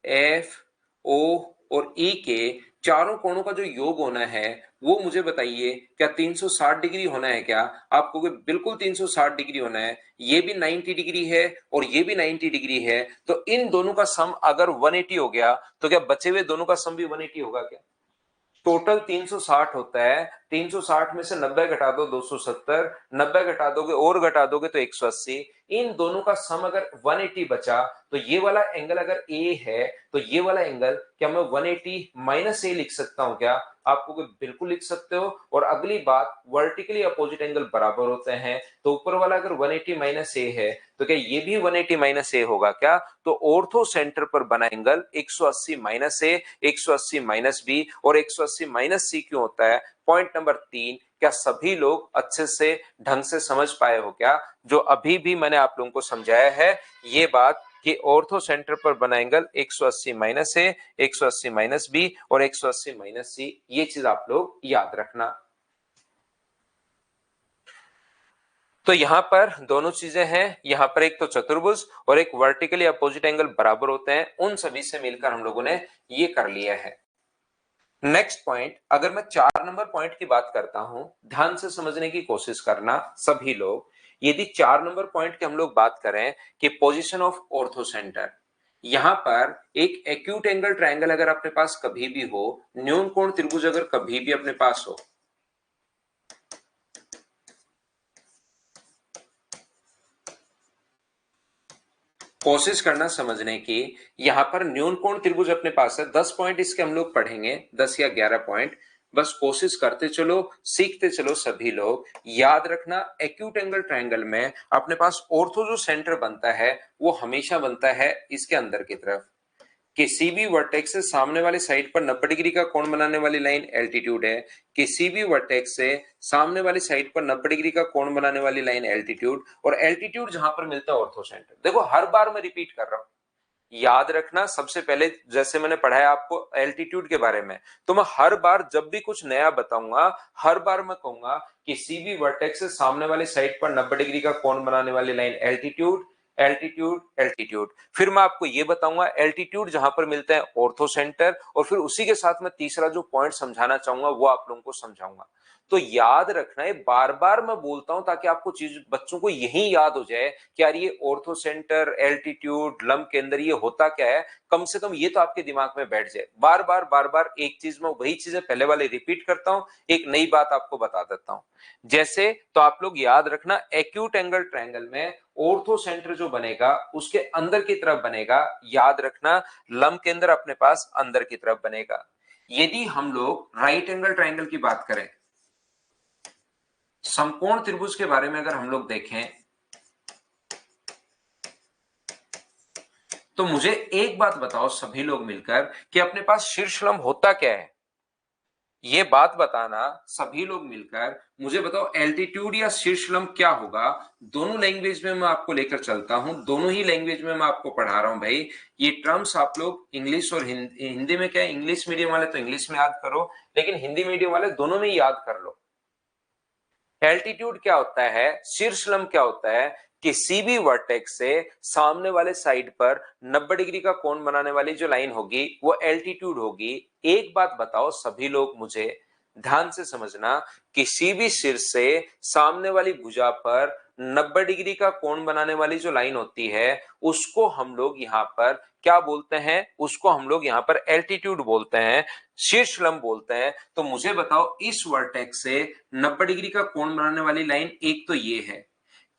एफ ओ और ई के चारों कोणों का जो योग होना है वो मुझे बताइए क्या 360 डिग्री होना है क्या? आप कहोगे बिल्कुल 360 डिग्री होना है, ये भी 90 डिग्री है और ये भी 90 डिग्री है, तो इन दोनों का सम अगर 180 हो गया तो क्या बचे हुए दोनों का सम भी 180 होगा क्या? टोटल 360 होता है, 360 में से 90 घटा दो 270, 90 घटा दोगे और घटा दोगे तो 180, इन दोनों का सम अगर 180 बचा तो ये वाला एंगल अगर ए है तो ये वाला एंगल क्या मैं 180 माइनस ए लिख सकता हूं क्या? आपको बिल्कुल लिख सकते हो। और अगली बात, वर्टिकली अपोजिट एंगल बराबर होते हैं, तो ऊपर वाला अगर 180 माइनस ए है तो क्या ये भी 180 माइनस ए होगा क्या? तो ऑर्थो सेंटर पर बना एंगल 180 माइनस ए, 180 माइनस बी और 180 माइनस सी क्यों होता है? पॉइंट नंबर 3, क्या सभी लोग अच्छे से ढंग से समझ पाए हो क्या? जो अभी भी मैंने आप लोगों को समझाया है ये बात कि ऑर्थो सेंटर पर बना एंगल 180 माइनस ए, 180 माइनस बी और 180 माइनस सी, ये चीज आप लोग याद रखना। तो यहां पर दोनों चीजें हैं, यहां पर एक तो चतुर्भुज और एक वर्टिकली अपोजिट एंगल बराबर होते हैं, उन सभी से मिलकर हम लोगों ने ये कर लिया है। नेक्स्ट पॉइंट, अगर मैं 4 नंबर पॉइंट की बात करता हूं, ध्यान से समझने की कोशिश करना सभी लोग। यदि 4 नंबर पॉइंट की हम लोग बात करें कि पोजीशन ऑफ ऑर्थो सेंटर, यहां पर एक एक्यूट एंगल ट्रायंगल अगर अपने पास कभी भी हो, न्यून कोण त्रिभुज अगर कभी भी अपने पास हो, कोशिश करना समझने की। यहां पर न्यून कोण त्रिभुज अपने पास है, 10 पॉइंट इसके हम लोग पढ़ेंगे, 10 या 11 पॉइंट, बस कोशिश करते चलो, सीखते चलो सभी लोग। याद रखना एक्यूट एंगल ट्रायंगल में अपने पास ऑर्थो जो सेंटर बनता है वो हमेशा बनता है इसके अंदर की तरफ। किसी भी वर्टेक्स से सामने वाली साइड पर 90 डिग्री का कोण बनाने वाली लाइन एल्टीट्यूड है, किसी भी वर्टेक्स से सामने वाली साइड पर 90 डिग्री का कोण बनाने वाली लाइन एल्टीट्यूड, और एल्टीट्यूड जहां पर मिलता है ऑर्थो सेंटर। देखो हर बार मैं रिपीट कर रहा हूं, याद रखना सबसे पहले जैसे मैंने पढ़ाया आपको एल्टीट्यूड के बारे में, तो मैं हर बार जब भी कुछ नया बताऊंगा हर बार मैं कहूंगा किसी भी वर्टेक्स से सामने वाली साइड पर 90 डिग्री का कोण बनाने वाली लाइन एल्टीट्यूड, एल्टीट्यूड, एल्टीट्यूड। फिर मैं आपको यह बताऊंगा एल्टीट्यूड जहां पर मिलता है ऑर्थो सेंटर, और फिर उसी के साथ मैं तीसरा जो पॉइंट समझाना चाहूंगा वो आप लोगों को समझाऊंगा। तो याद रखना है, बार बार मैं बोलता हूं ताकि आपको चीज बच्चों को यही याद हो जाए कि यार ये ऑर्थो सेंटर, एल्टीट्यूड, लंब के अंदर ये होता क्या है, कम से कम ये तो आपके दिमाग में बैठ जाए। बार बार एक चीज में वही चीजें पहले वाले रिपीट करता हूं, एक नई बात आपको बता देता हूं। जैसे तो आप लोग याद रखना एक्यूट एंगल ट्रायंगल में ऑर्थो सेंटर जो बनेगा उसके अंदर की तरफ बनेगा, याद रखना लंब के अंदर अपने पास अंदर की तरफ बनेगा। यदि हम लोग राइट एंगल ट्रायंगल की बात करें, समकोण त्रिभुज के बारे में अगर हम लोग देखें, तो मुझे एक बात बताओ सभी लोग मिलकर कि अपने पास शीर्षलंब होता क्या है? ये बात बताना सभी लोग मिलकर, मुझे बताओ एल्टीट्यूड या शीर्षलंब क्या होगा? दोनों लैंग्वेज में मैं आपको लेकर चलता हूं, दोनों ही लैंग्वेज में मैं आपको पढ़ा रहा हूं भाई। ये टर्म्स आप लोग इंग्लिश और हिंदी में क्या है, इंग्लिश मीडियम वाले तो इंग्लिश में याद करो, लेकिन हिंदी मीडियम वाले दोनों में याद कर लो। एल्टीट्यूड क्या होता है, शीर्षलंब क्या होता है? किसी भी वर्टेक्स से सामने वाले साइड पर 90 डिग्री का कोण बनाने वाली जो लाइन होगी वो एल्टीट्यूड होगी। एक बात बताओ सभी लोग, मुझे ध्यान से समझना, किसी भी शीर्ष से सामने वाली भुजा पर 90 डिग्री का कोण बनाने वाली जो लाइन होती है उसको हम लोग यहां पर क्या बोलते हैं? उसको हम लोग यहां पर एल्टीट्यूड बोलते हैं, शीर्षलंब बोलते हैं। तो मुझे बताओ इस वर्टेक्स से 90 डिग्री का कोण बनाने वाली लाइन एक तो ये है,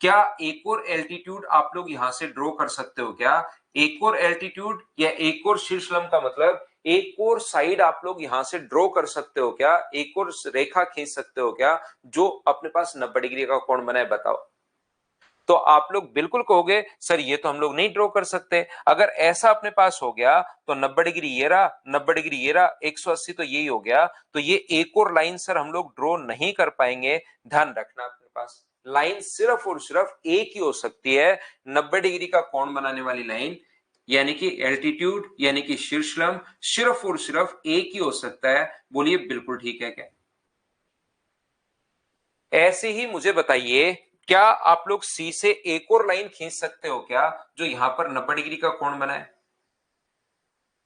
क्या एक और एल्टीट्यूड आप लोग यहां से ड्रॉ कर सकते हो क्या? एक और एल्टीट्यूड या एक और शीर्षलंब का मतलब एक और साइड आप लोग यहां से ड्रॉ कर सकते हो क्या? एक और रेखा खींच सकते हो क्या जो अपने पास 90 डिग्री का कोण बनाए? बताओ। तो आप लोग बिल्कुल कहोगे सर ये तो हम लोग नहीं ड्रॉ कर सकते। अगर ऐसा अपने पास हो गया तो 90 डिग्री ये रहा, 90 डिग्री ये रहा, 180 तो यही हो गया, तो ये एक और लाइन सर हम लोग ड्रॉ नहीं कर पाएंगे। ध्यान रखना अपने पास लाइन सिर्फ और सिर्फ एक ही हो सकती है, 90 डिग्री का कोण बनाने वाली लाइन, यानी कि एल्टीट्यूड यानी कि शीर्षलंब, सिर्फ और सिर्फ एक ही हो सकता है। बोलिए बिल्कुल ठीक है क्या? ऐसे ही मुझे बताइए, क्या आप लोग सी से एक और लाइन खींच सकते हो क्या जो यहां पर 90 डिग्री का कोण बनाए?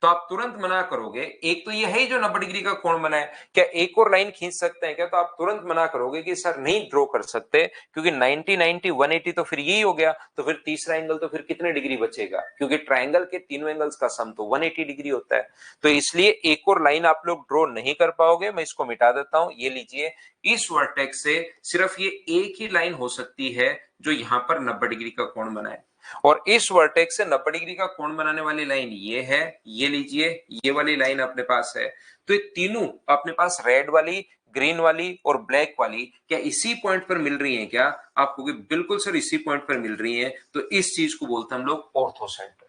तो आप तुरंत मना करोगे। एक तो ये है ही जो 90 डिग्री का कोण बना है, क्या एक और लाइन खींच सकते हैं क्या? तो आप तुरंत मना करोगे कि सर नहीं ड्रॉ कर सकते, क्योंकि 90 90 180 तो फिर यही हो गया, तो फिर तीसरा एंगल तो फिर कितने डिग्री बचेगा, क्योंकि ट्राइंगल के तीनों एंगल्स का सम तो 180 डिग्री होता है। तो इसलिए एक और लाइन आप लोग ड्रॉ नहीं कर पाओगे। मैं इसको मिटा देता हूं। ये लीजिए, इस वर्टेक्स से सिर्फ ये एक ही लाइन हो सकती है जो यहां पर 90 डिग्री का कोण बनाए, और इस वर्टेक्स से 90 डिग्री का कोण बनाने वाली लाइन ये है। ये लीजिए, ये वाली लाइन अपने पास है। तो ये तीनों अपने पास रेड वाली, ग्रीन वाली और ब्लैक वाली क्या इसी पॉइंट पर मिल रही हैं क्या? आपको बिल्कुल सर इसी पॉइंट पर मिल रही हैं। तो इस चीज को बोलते हैं हम लोग ऑर्थो सेंटर।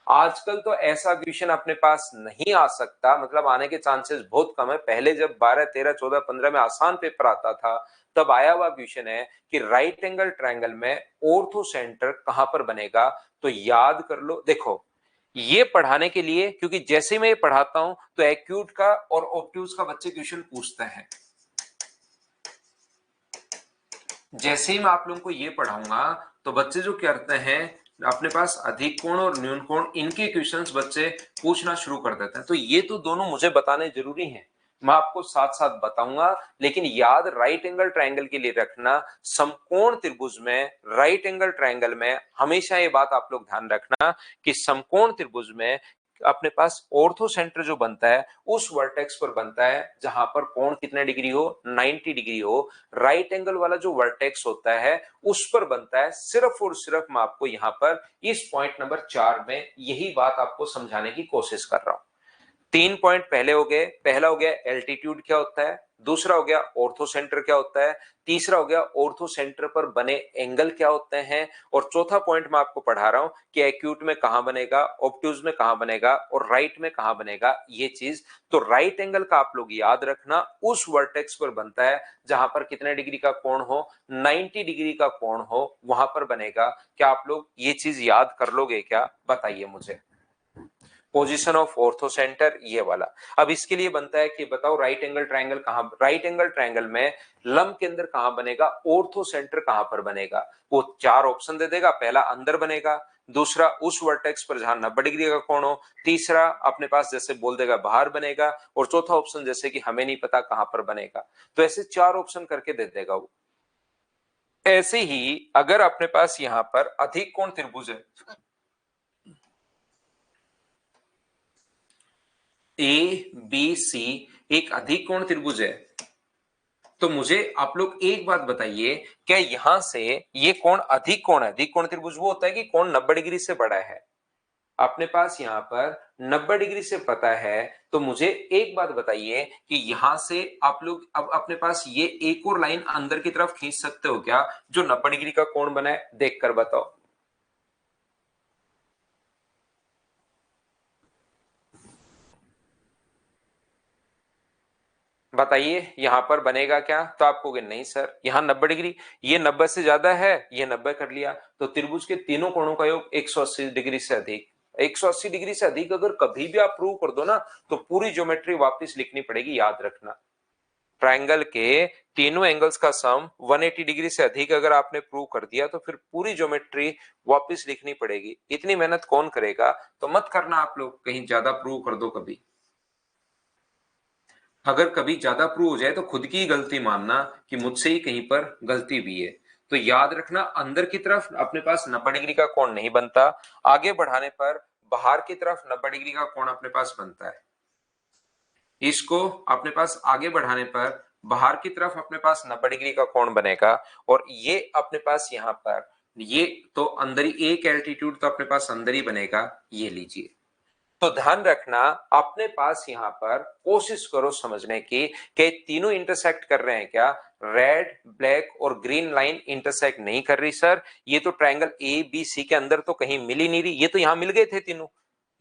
आजकल तो ऐसा क्वेश्चन अपने पास नहीं आ सकता, मतलब आने के चांसेस बहुत कम है। पहले जब 12 13 14 15 में आसान पेपर आता था, तब आया हुआ क्वेश्चन है कि राइट एंगल ट्रायंगल में ऑर्थो सेंटर कहां पर बनेगा। तो याद कर लो। देखो, ये पढ़ाने के लिए, क्योंकि जैसे मैं ये पढ़ाता हूं तो एक्यूट का और ऑब्ट्यूज का बच्चे क्वेश्चन पूछते हैं। जैसे ही मैं आप लोगों को ये पढ़ाऊंगा तो बच्चे जो करते हैं, अपने पास अधिक कोण और न्यून कोण, इनके क्वेश्चंस बच्चे पूछना शुरू कर देते हैं। तो ये तो दोनों मुझे बताने जरूरी हैं, मैं आपको साथ साथ बताऊंगा। लेकिन याद राइट एंगल ट्रायंगल के लिए रखना, समकोण त्रिभुज में, राइट एंगल ट्रायंगल में हमेशा ये बात आप लोग ध्यान रखना कि समकोण त्रिभुज में अपने पास ऑर्थो सेंटर जो बनता है उस वर्टेक्स पर बनता है जहां पर कोण कितने डिग्री हो, 90 डिग्री हो। राइट एंगल वाला जो वर्टेक्स होता है उस पर बनता है सिर्फ और सिर्फ, मैं आपको यहां पर इस पॉइंट नंबर 4 में यही बात आपको समझाने की कोशिश कर रहा हूं। 3 पॉइंट पहले हो गए। पहला हो गया एल्टीट्यूड क्या होता है, दूसरा हो गया ऑर्थो सेंटर क्या होता है, तीसरा हो गया ऑर्थो सेंटर पर बने एंगल क्या होते हैं, और चौथा पॉइंट मैं आपको पढ़ा रहा हूं कि एक्यूट में कहां बनेगा, ऑब्ट्यूज में कहां बनेगा और राइट में कहां बनेगा ये चीज। तो राइट एंगल का आप लोग याद रखना उस वर्टेक्स पर बनता है जहां पर कितने डिग्री का कोण हो, 90 डिग्री का कोण हो, वहां पर बनेगा। क्या आप लोग ये चीज याद कर लोगे क्या? बताइए मुझे। पोजीशन ऑफ ऑर्थो सेंटर ये वाला। अब इसके लिए बनता है कि बताओ राइट एंगल ट्रायंगल कहां, राइट एंगल ट्रायंगल में लंब केंद्र कहां बनेगा, ऑर्थो सेंटर कहां पर बनेगा। वो 4 ऑप्शन दे देगा। पहला अंदर बनेगा, दूसरा उस वर्टेक्स पर जहां 90 डिग्री का कोण हो, तीसरा अपने पास जैसे बोल देगा बाहर बनेगा, और चौथा ऑप्शन जैसे कि हमें नहीं पता कहां पर बनेगा। तो ऐसे 4 ऑप्शन करके दे देगा वो। ऐसे ही अगर अपने पास यहां पर अधिक कोण त्रिभुज है, ए बी सी एक अधिक कोण त्रिभुज है, तो मुझे आप लोग एक बात बताइए, क्या यहां से ये कोण अधिक कोण है? अधिक कोण त्रिभुज वो होता है कि कोण 90 डिग्री से बड़ा है। अपने पास यहां पर 90 डिग्री से पता है, तो मुझे एक बात बताइए कि यहां से आप लोग अब अपने पास ये एक और लाइन अंदर की तरफ खींच सकते हो क्या जो 90 डिग्री का कोण बनाए? देख कर बताओ। बताइए यहां पर बनेगा क्या? तो आप कहोगे नहीं सर यहां 90 डिग्री, ये 90 से ज्यादा है, ये 90 कर लिया, तो त्रिभुज के तीनों कोणों का योग 180 डिग्री से अधिक। 180 डिग्री से अधिक अगर कभी भी आप प्रूव कर दो ना, तो पूरी ज्योमेट्री वापस लिखनी पड़ेगी। याद रखना, ट्रायंगल के तीनों एंगल्स का सम 180 डिग्री से अधिक अगर आपने प्रूव कर दिया, तो फिर पूरी ज्योमेट्री वापस लिखनी पड़ेगी। इतनी मेहनत कौन करेगा? तो मत करना आप लोग, कहीं ज्यादा प्रूव कर दो कभी। अगर कभी ज्यादा प्रूव हो जाए तो खुद की गलती मानना कि मुझसे ही कहीं पर गलती हुई है। तो याद रखना, अंदर की तरफ अपने पास 90 डिग्री का कोण नहीं बनता, आगे बढ़ाने पर बाहर की तरफ 90 डिग्री का कोण अपने पास बनता है। इसको अपने पास आगे बढ़ाने पर बाहर की तरफ अपने पास 90 डिग्री का कोण बनेगा, और ये अपने पास यहां पर ये तो अंदर ही एक एल्टीट्यूड तो अपने पास अंदर ही बनेगा। ये लीजिए, तो ध्यान रखना अपने पास यहां पर कोशिश करो समझने की कि तीनों इंटरसेक्ट कर रहे हैं क्या। रेड, ब्लैक और ग्रीन लाइन इंटरसेक्ट नहीं कर रही सर, ये तो ट्रायंगल ए बी सी के अंदर तो कहीं मिल ही नहीं रही। ये तो यहां मिल गए थे तीनों,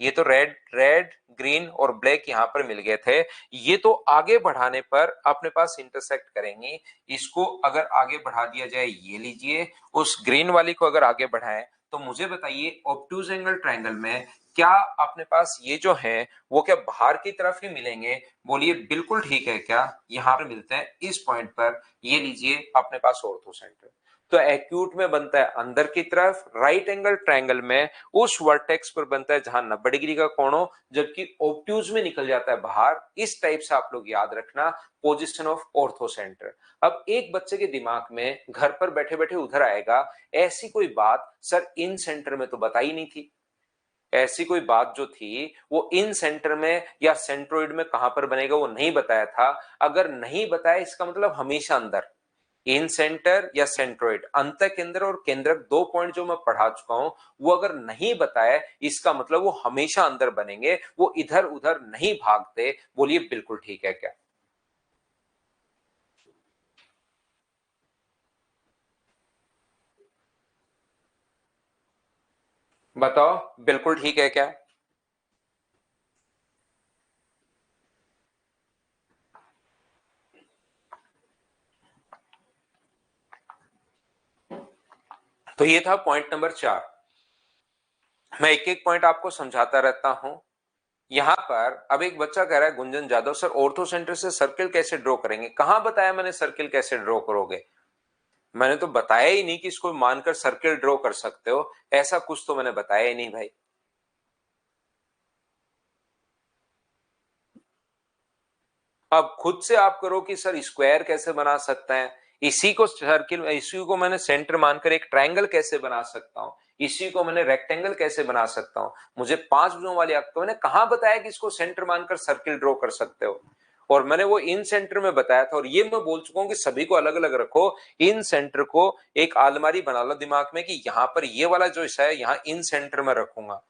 ये तो रेड रेड ग्रीन और ब्लैक यहां पर मिल गए थे। ये तो आगे बढ़ाने पर अपने पास इंटरसेक्ट करेंगी। इसको अगर आगे बढ़ा दिया जाए, ये लीजिए, उस ग्रीन वाली को अगर आगे बढ़ाएं, तो मुझे बताइए ऑब्ट्यूज एंगल ट्रायंगल में क्या अपने पास ये जो है वो क्या बाहर की तरफ ही मिलेंगे? बोलिए बिल्कुल ठीक है क्या? यहां पर मिलते हैं इस पॉइंट पर। ये लीजिए अपने पास ऑर्थो सेंटर। तो एक्यूट में बनता है अंदर की तरफ, राइट एंगल ट्रायंगल में उस वर्टेक्स पर बनता है जहां 90 डिग्री का कोण हो, जबकि ऑब्ट्यूज में निकल जाता है बाहर। इस टाइप से आप लोग याद रखना पोजीशन ऑफ ऑर्थो सेंटर। अब एक बच्चे के दिमाग में घर पर बैठे बैठे उधर आएगा, ऐसी कोई बात सर इन सेंटर में तो बताई नहीं थी। ऐसी कोई बात जो थी वो इन सेंटर में या सेंट्रोइड में कहां पर बनेगा वो नहीं बताया था। अगर नहीं बताया इसका मतलब हमेशा अंदर, इन सेंटर या सेंट्रोइड, अंत केंद्र और केंद्रक, दो पॉइंट जो मैं पढ़ा चुका हूं, वो अगर नहीं बताया इसका मतलब वो हमेशा अंदर बनेंगे, वो इधर उधर नहीं भागते। बोलिए बिल्कुल ठीक है क्या? बताओ बिल्कुल ठीक है क्या? तो ये था पॉइंट नंबर 4। मैं एक एक पॉइंट आपको समझाता रहता हूं। यहां पर अब एक बच्चा कह रहा है Gunjan Jadhav sir ortho centre से सर्किल कैसे ड्रॉ करेंगे? कहां बताया मैंने सर्किल कैसे ड्रॉ करोगे? मैंने तो बताया ही नहीं कि इसको मानकर सर्किल ड्रॉ कर सकते हो, ऐसा कुछ तो मैंने बताया ही नहीं भाई। अब खुद से आप करो कि सर स्क्वायर कैसे बना सकते हैं, इसी को सर्किल, इसी को मैंने सेंटर मानकर एक ट्रायंगल कैसे बना सकता हूं, इसी को मैंने रेक्टेंगल कैसे बना सकता हूं। मुझे 5 भुजों वाली आकृति, मैंने कहां बताया कि इसको सेंटर मानकर सर्किल ड्रॉ कर सकते हो? और मैंने वो इन सेंटर में बताया था, और ये मैं बोल चुका हूं कि सभी को अलग अलग रखो। इन सेंटर को एक अलमारी बना लो दिमाग में कि यहां पर ये वाला जो हिस्सा है यहां इन सेंटर में रखूंगा,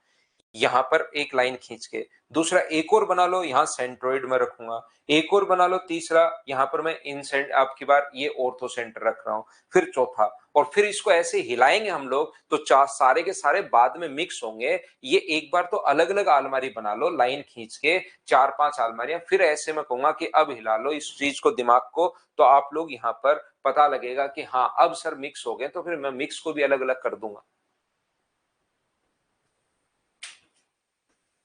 यहां पर एक लाइन खींच के। दूसरा एक और बना लो, यहां सेंट्रोइड में रखूंगा। एक और बना लो, तीसरा यहां पर मैं इन सेंट आपकी बार ये ऑर्थो सेंटर रख रहा हूं। फिर चौथा, और फिर इसको ऐसे हिलाएंगे हम लोग तो चार सारे के सारे बाद में मिक्स होंगे। ये एक बार तो अलग अलग अलमारी बना लो लाइन खींच के, 4-5 अलमारियां, फिर ऐसे मैं कहूंगा कि अब हिला लो इस चीज को, दिमाग को, तो आप लोग यहां पर पता लगेगा कि हाँ अब सर मिक्स हो गए, तो फिर मैं मिक्स को भी अलग अलग कर दूंगा।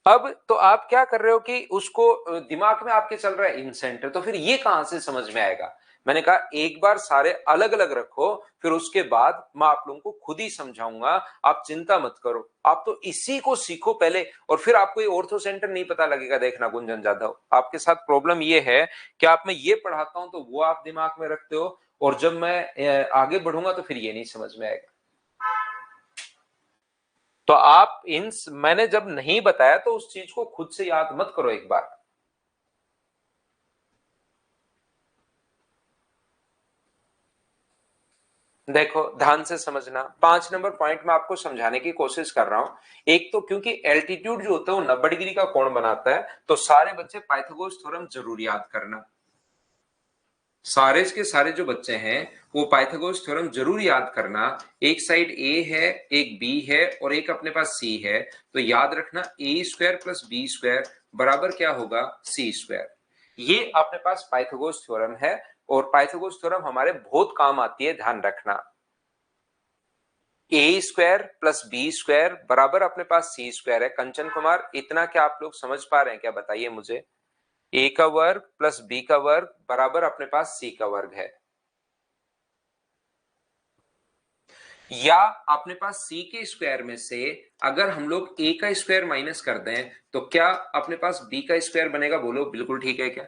अब तो आप क्या कर रहे हो कि उसको दिमाग में आपके चल रहा है इन सेंटर, तो फिर ये कहां से समझ में आएगा? मैंने कहा एक बार सारे अलग अलग रखो, फिर उसके बाद मैं आप लोगों को खुद ही समझाऊंगा। आप चिंता मत करो, आप तो इसी को सीखो पहले, और फिर आपको ये ऑर्थो सेंटर नहीं पता लगेगा। देखना गुंजन जाधव, आपके साथ प्रॉब्लम ये है कि आप, मैं ये पढ़ाता हूं तो वो आप दिमाग में रखते हो, और जब मैं आगे बढ़ूंगा तो फिर ये नहीं समझ में आएगा। तो आप इन, मैंने जब नहीं बताया तो उस चीज को खुद से याद मत करो एक बार। देखो ध्यान से समझना, 5 नंबर पॉइंट में आपको समझाने की कोशिश कर रहा हूं। एक तो क्योंकि एल्टीट्यूड जो होता है वो 90 डिग्री का कोण बनाता है, तो सारे बच्चे पाइथागोरस थ्योरम जरूर याद करना। सारे के सारे जो बच्चे हैं वो पाइथागोरस थ्योरम जरूर याद करना। एक साइड ए है, एक बी है, और एक अपने पास सी है, तो याद रखना ए स्क्वायर प्लस बी स्क्वायर बराबर क्या होगा? सी स्क्वायर। ये अपने पास पाइथागोरस थ्योरम है, और पाइथागोरस थ्योरम हमारे बहुत काम आती है, ध्यान रखना। ए स्क्वायर प्लस बी स्क्वायर बराबर अपने पास सी स्क्वायर है। कंचन कुमार, इतना क्या आप लोग समझ पा रहे हैं क्या? बताइए मुझे। ए का वर्ग प्लस बी का वर्ग बराबर अपने पास सी का वर्ग है। या अपने पास सी के स्क्वायर में से अगर हम लोग ए का स्क्वायर माइनस कर दें तो क्या अपने पास बी का स्क्वायर बनेगा? बोलो बिल्कुल ठीक है क्या?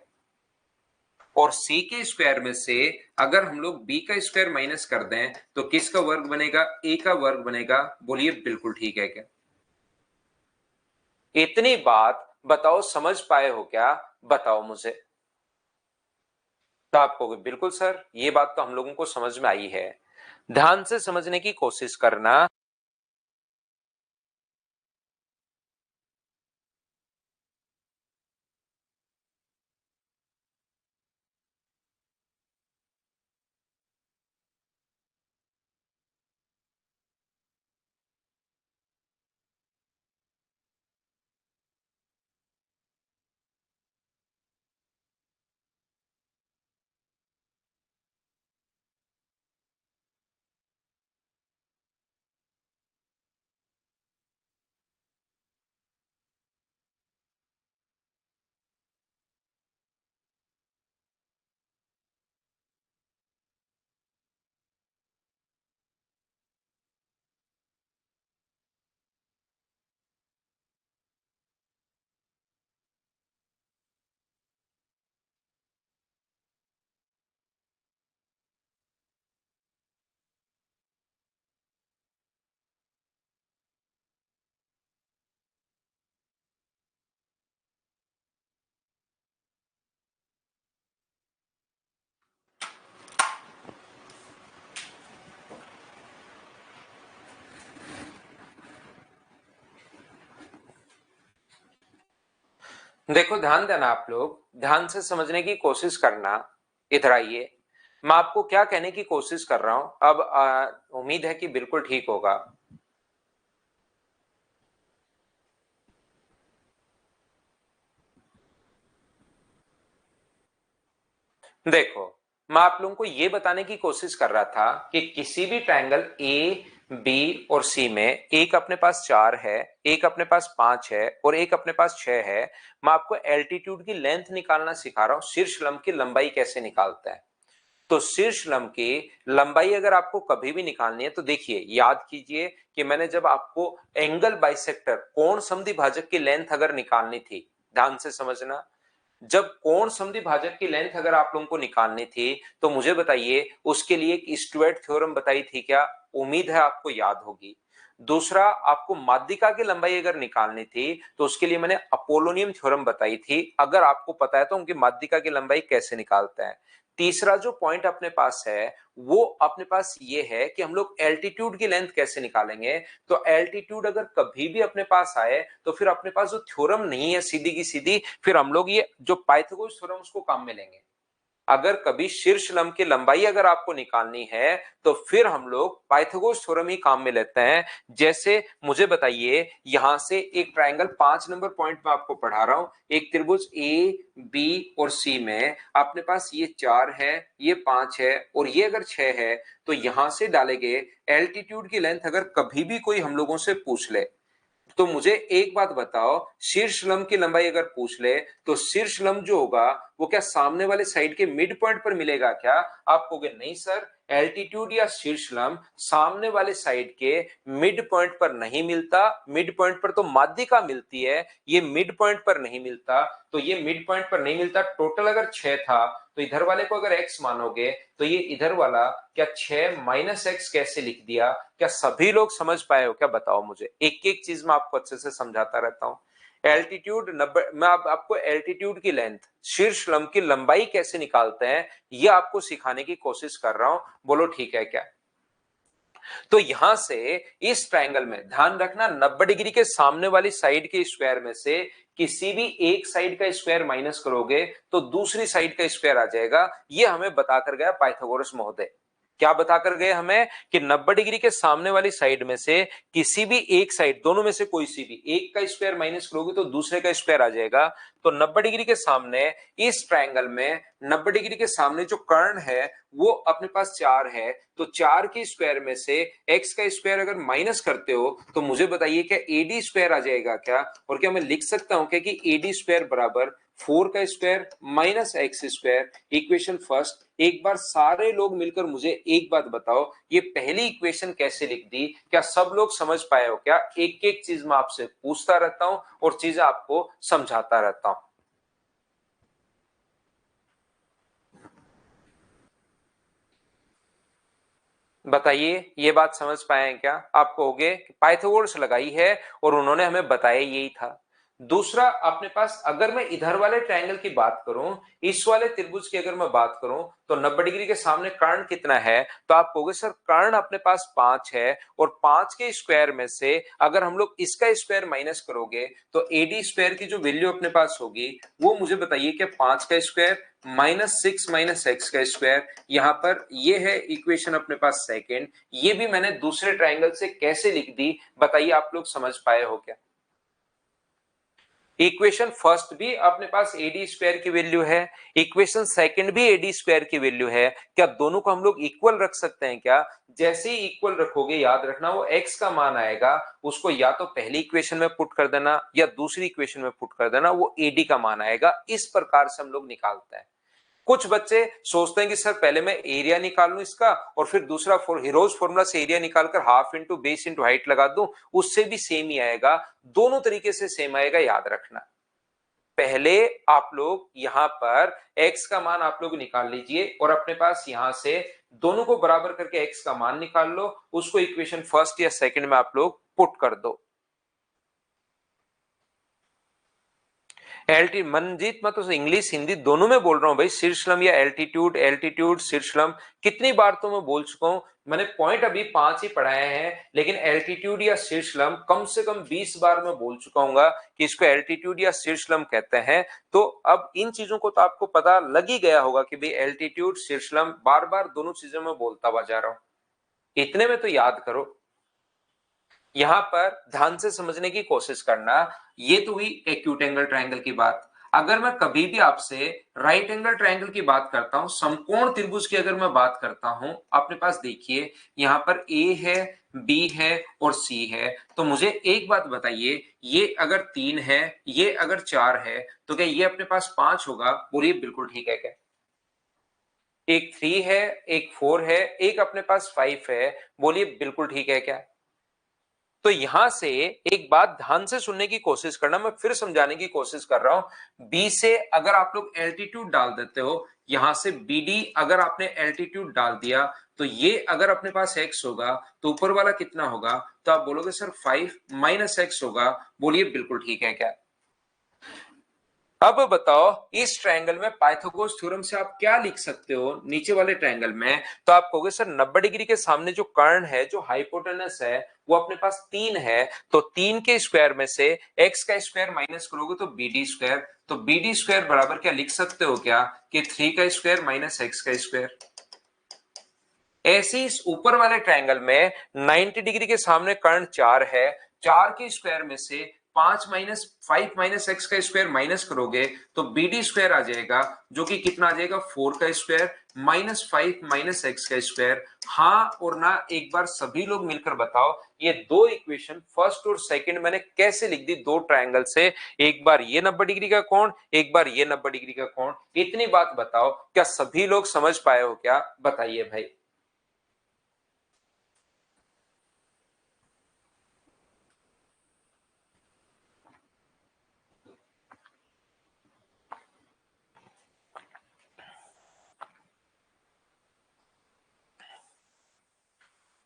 और सी के स्क्वायर में से अगर हम लोग बी का स्क्वायर माइनस कर दें तो किसका वर्ग बनेगा? ए का वर्ग बनेगा। बोलिए बिल्कुल ठीक है क्या? इतनी बात बताओ, समझ पाए हो क्या? बताओ मुझे। तो आप कहोगे बिल्कुल सर, ये बात तो हम लोगों को समझ में आई है। ध्यान से समझने की कोशिश करना। देखो ध्यान देना, आप लोग ध्यान से समझने की कोशिश करना। इधर आइए, मैं आपको क्या कहने की कोशिश कर रहा हूं। अब उम्मीद है कि बिल्कुल ठीक होगा। देखो, मैं आप लोगों को यह बताने की कोशिश कर रहा था कि किसी भी ट्रायंगल ए, बी और सी में एक अपने पास 4 है, एक अपने पास 5 है और एक अपने पास 6 है। मैं आपको एल्टीट्यूड की लेंथ निकालना सिखा रहा हूं, शीर्ष लंब की लंबाई कैसे निकालता है। तो शीर्ष लंब की लंबाई अगर आपको कभी भी निकालनी है तो देखिए, याद कीजिए कि मैंने जब आपको एंगल बाइसेक्टर कोण समद्विभाजक की लेंथ अगर निकालनी थी, ध्यान से समझना, जब कोण समद्विभाजक की लेंथ अगर आप लोगों को निकालनी थी तो मुझे बताइए उसके लिए एक स्टुअर्ट थ्योरम बताई थी क्या? उम्मीद है आपको याद होगी। दूसरा, आपको माध्यिका की लंबाई अगर निकालनी थी तो उसके लिए मैंने अपोलोनियम थ्योरम बताई थी। अगर आपको पता है तो उनकी माध्यिका की लंबाई कैसे निकालते हैं। तीसरा जो पॉइंट अपने पास है वो अपने पास ये है कि हम लोग एल्टीट्यूड की लेंथ कैसे निकालेंगे। तो एल्टीट्यूड अगर कभी भी अपने पास आए तो फिर अपने पास जो थ्योरम नहीं है सीधी की सीधी, फिर हम लोग ये जो पाइथागोरस थ्योरम उसको काम में लेंगे। अगर कभी शीर्ष लंब की लंबाई अगर आपको निकालनी है तो फिर हम लोग पाइथागोरस थ्योरम ही काम में लेते हैं। जैसे मुझे बताइए, यहां से एक ट्रायंगल 5 नंबर पॉइंट में आपको पढ़ा रहा हूं, एक त्रिभुज ए, बी और सी में अपने पास ये 4 है, ये 5 है और ये अगर 6 है, तो यहां से डाले गए एल्टीट्यूड की लेंथ अगर कभी भी कोई हम लोगों से पूछ ले तो मुझे एक बात बताओ, शीर्ष लंब की लंबाई अगर पूछ ले तो शीर्ष लंब जो होगा वो क्या सामने वाले साइड के मिड पॉइंट पर मिलेगा क्या? आप कहोगे नहीं सर, एल्टीट्यूड या शीर्ष लंब सामने वाले साइड के मिड पॉइंट पर नहीं मिलता। मिड पॉइंट पर तो माध्यिका मिलती है, ये मिड पॉइंट पर नहीं मिलता। तो ये मिड पॉइंट पर नहीं मिलता। टोटल अगर 6 था तो इधर वाले को अगर x मानोगे तो ये इधर वाला क्या 6 माइनस एक्स कैसे लिख दिया? क्या सभी लोग समझ पाए हो क्या? बताओ मुझे, एक एक चीज मैं आपको अच्छे से समझाता रहता हूं। एल्टीट्यूड 90, मैं अब आपको एल्टीट्यूड की लेंथ, शीर्ष लंब की लंबाई कैसे निकालते हैं ये आपको सिखाने की कोशिश कर रहा हूं। बोलो ठीक है क्या? तो यहां से इस ट्रायंगल में ध्यान रखना, 90 डिग्री के सामने वाली साइड के स्क्वायर में से किसी भी एक साइड का स्क्वायर माइनस करोगे तो दूसरी साइड का स्क्वायर आ जाएगा। ये हमें बताकर गया पाइथागोरस महोदय। क्या बताकर गए हमें? कि 90 डिग्री के सामने वाली साइड में से किसी भी एक साइड, दोनों में से कोई सी भी एक का स्क्वायर माइनस करोगे तो दूसरे का स्क्वायर आ जाएगा। तो 90 डिग्री के सामने इस ट्रायंगल में 90 डिग्री के सामने जो कर्ण है वो अपने पास 4 है। तो 4 के स्क्वायर में से x का स्क्वायर अगर माइनस करते हो तो मुझे बताइए क्या एडी स्क्वायर आ जाएगा क्या? और क्या मैं लिख सकता हूं क्या कि एडी स्क्वायर बराबर 4 का square minus x square. Equation first. एक बार सारे लोग मिलकर मुझे एक बात बताओ, ये पहली इक्वेशन कैसे लिख दी? क्या सब लोग समझ पाए हो क्या? एक एक चीज मैं आपसे पूछता रहता हूं और चीजें आपको समझाता रहता हूं। बताइए, ये बात समझ पाए हैं क्या? आप कहोगे पाइथागोरस लगाई है और उन्होंने हमें बताया यही था। दूसरा, अपने पास अगर मैं इधर वाले ट्रायंगल की बात करूं, इस वाले त्रिभुज की अगर मैं बात करूं तो 90 डिग्री के सामने कर्ण कितना है? तो आप कहोगे सर कर्ण अपने पास 5 है और 5 के स्क्वायर में से अगर हम लोग इसका स्क्वायर माइनस करोगे तो एडी स्क्वायर की जो वैल्यू अपने पास होगी वो मुझे बताइए कि 5 का स्क्वायर माइनस 6 माइनस एक्स का स्क्वायर। यहां पर ये है इक्वेशन अपने पास सेकेंड। ये भी मैंने दूसरे ट्रायंगल से कैसे लिख दी, बताइए आप लोग समझ पाए हो क्या? इक्वेशन फर्स्ट भी अपने पास एडी स्क्वायर की वैल्यू है, इक्वेशन सेकंड भी एडी स्क्वायर की वैल्यू है। क्या दोनों को हम लोग इक्वल रख सकते हैं क्या? जैसे ही इक्वल रखोगे याद रखना वो एक्स का मान आएगा, उसको या तो पहली इक्वेशन में पुट कर देना या दूसरी इक्वेशन में पुट कर देना, वो एडी का मान आएगा। इस प्रकार से हम लोग निकालते हैं। कुछ बच्चे सोचते हैं कि सर पहले मैं एरिया निकाल लूं इसका और फिर दूसरा हीरोज फॉर्मूला से एरिया निकालकर half into base into height लगा दूं, उससे भी सेम ही आएगा। दोनों तरीके से सेम आएगा, याद रखना। पहले आप लोग यहां पर x का मान आप लोग निकाल लीजिए और अपने पास यहां से दोनों को बराबर करके x का मान निकाल लो, उसको इक्वेशन फर्स्ट या सेकंड में आप लोग पुट कर दो। एल्टी मनजीत, मैं तो इंग्लिश हिंदी दोनों में बोल रहा हूं भाई, शीर्षलम या एल्टीट्यूड, एल्टीट्यूड शीर्षलम, कितनी बार तो मैं बोल चुका हूं। मैंने पॉइंट अभी 5 ही पढ़ाए हैं, लेकिन एल्टीट्यूड या शीर्षलम कम से कम 20 बार मैं बोल चुका हूँ कि इसको एल्टीट्यूड या शीर्षलम कहते हैं। तो अब इन चीजों को तो आपको पता लग ही गया होगा कि भाई एल्टीट्यूड शीर्षलम बार बार दोनों चीजों में बोलता हुआ जा रहा हूं, इतने में तो याद करो। यहां पर ध्यान से समझने की कोशिश करना, ये तो हुई एक्यूट एंगल ट्रायंगल की बात। अगर मैं कभी भी आपसे राइट एंगल ट्रायंगल की बात करता हूं, समकोण त्रिभुज की अगर मैं बात करता हूं, अपने पास देखिए यहां पर ए है, बी है और सी है, तो मुझे एक बात बताइए, ये अगर 3 है, ये अगर 4 है, तो क्या ये अपने पास 5 होगा? बोलिए बिल्कुल ठीक है क्या? एक 3 है, एक 4 है, एक अपने पास 5 है, बोलिए बिल्कुल ठीक है क्या? तो यहां से एक बात ध्यान से सुनने की कोशिश करना, मैं फिर समझाने की कोशिश कर रहा हूं। बी से अगर आप लोग एल्टीट्यूड डाल देते हो, यहां से बीडी अगर आपने एल्टीट्यूड डाल दिया, तो ये अगर अपने पास एक्स होगा तो ऊपर वाला कितना होगा? तो आप बोलोगे सर 5 माइनस एक्स होगा। बोलिए बिल्कुल ठीक है क्या? अब बताओ इस ट्रायंगल में पाइथागोरस थ्योरम से आप क्या लिख सकते हो नीचे वाले ट्रायंगल में? तो आप कहोगे सर 90 डिग्री के सामने जो कर्ण है, जो हाइपोटेनस है, वो अपने पास 3 है, तो 3 के स्क्वायर में से x का स्क्वायर माइनस करोगे तो bd स्क्वायर, तो bd स्क्वायर बराबर क्या लिख सकते हो क्या कि 3 का स्क्वायर माइनस x का स्क्वायर। ऐसे इस ऊपर वाले ट्रायंगल में 90 डिग्री के सामने कर्ण 4 है, 4 के स्क्वायर में से 5 माइनस एक्स का स्क्वायर माइनस करोगे तो बीडी स्क्वायर आ जाएगा, जो कि कितना आ जाएगा 4 का स्क्वायर माइनस 5 माइनस एक्स का स्क्वायर। हाँ और ना एक बार सभी लोग मिलकर बताओ, ये दो इक्वेशन फर्स्ट और सेकंड मैंने कैसे लिख दी दो ट्रायंगल से? एक बार ये 90 डिग्री का कोण, एक बार ये 90 डिग्री का कोण। इतनी बात बताओ, क्या सभी लोग समझ पाए हो क्या? बताइए भाई।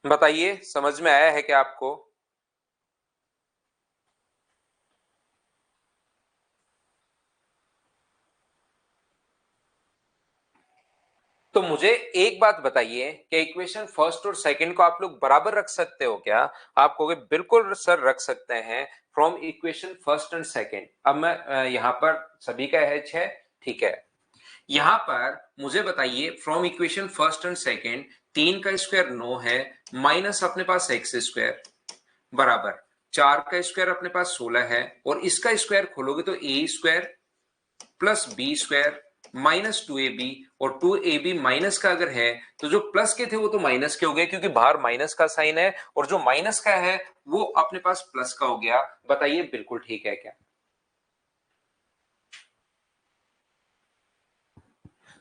बताइए समझ में आया है क्या आपको? तो मुझे एक बात बताइए कि इक्वेशन फर्स्ट और सेकंड को आप लोग बराबर रख सकते हो क्या? आप कहोगे बिल्कुल सर रख सकते हैं, from equation first and second. अब मैं यहां पर सभी का एच है, ठीक है। यहां पर मुझे बताइए from equation first and second, 3 का स्क्वायर 9 है, माइनस अपने पास एक्स स्क्वायर बराबर 4 का स्क्वायर अपने पास 16 है, और इसका स्क्वायर खोलोगे तो A square plus B square minus 2ab, और 2ab माइनस का अगर है तो जो प्लस के थे वो तो माइनस के हो गए, क्योंकि बाहर माइनस का साइन है, और जो माइनस का है वो अपने पास प्लस का हो गया। बताइए बिल्कुल ठीक है क्या?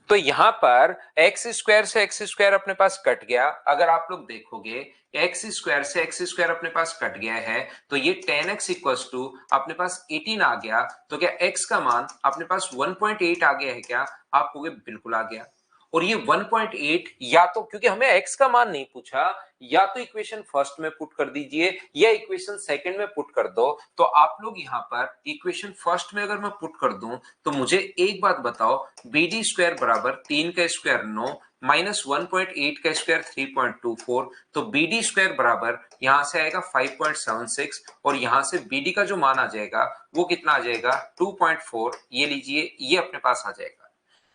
तो यहां पर एक्स स्क्वायर से एक्स स्क्वायर अपने पास कट गया। अगर आप लोग देखोगे एक्स स्क्वायर से एक्स स्क्वायर अपने पास कट गया है, तो ये 10x इक्वल्स टू अपने पास 18 आ गया। तो क्या x का मान अपने पास 1.8 आ गया है क्या? आप कहोगे बिल्कुल आ गया। और ये 1.8 या तो, क्योंकि हमें x का मान नहीं पूछा, या तो इक्वेशन फर्स्ट में पुट कर दीजिए या इक्वेशन सेकंड में पुट कर दो। तो आप लोग यहां पर इक्वेशन फर्स्ट में अगर मैं पुट कर दूं, तो मुझे एक बात बताओ, bd स्क्वायर बराबर 3 का स्क्वायर 9 माइनस 1.8 का स्क्वायर 3.24, तो bd स्क्वायर बराबर यहां से आएगा 5.76, और यहां से bd का जो मान आ जाएगा वो कितना आ जाएगा 2.4। ये लीजिए, ये अपने पास आ जाएगा।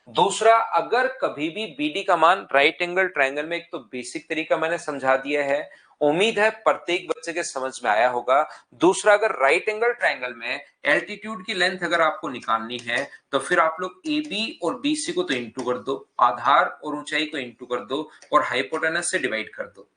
दूसरा, अगर कभी भी बीडी का मान राइट एंगल ट्रायंगल में, एक तो बेसिक तरीका मैंने समझा दिया है, उम्मीद है प्रत्येक बच्चे के समझ में आया होगा। दूसरा, अगर राइट एंगल ट्रायंगल में एल्टीट्यूड की लेंथ अगर आपको निकालनी है, तो फिर आप लोग ए बी और बी सी को तो इंटू कर दो, आधार और ऊंचाई को इंटू कर दो, और हाइपोटेनस से डिवाइड कर दो।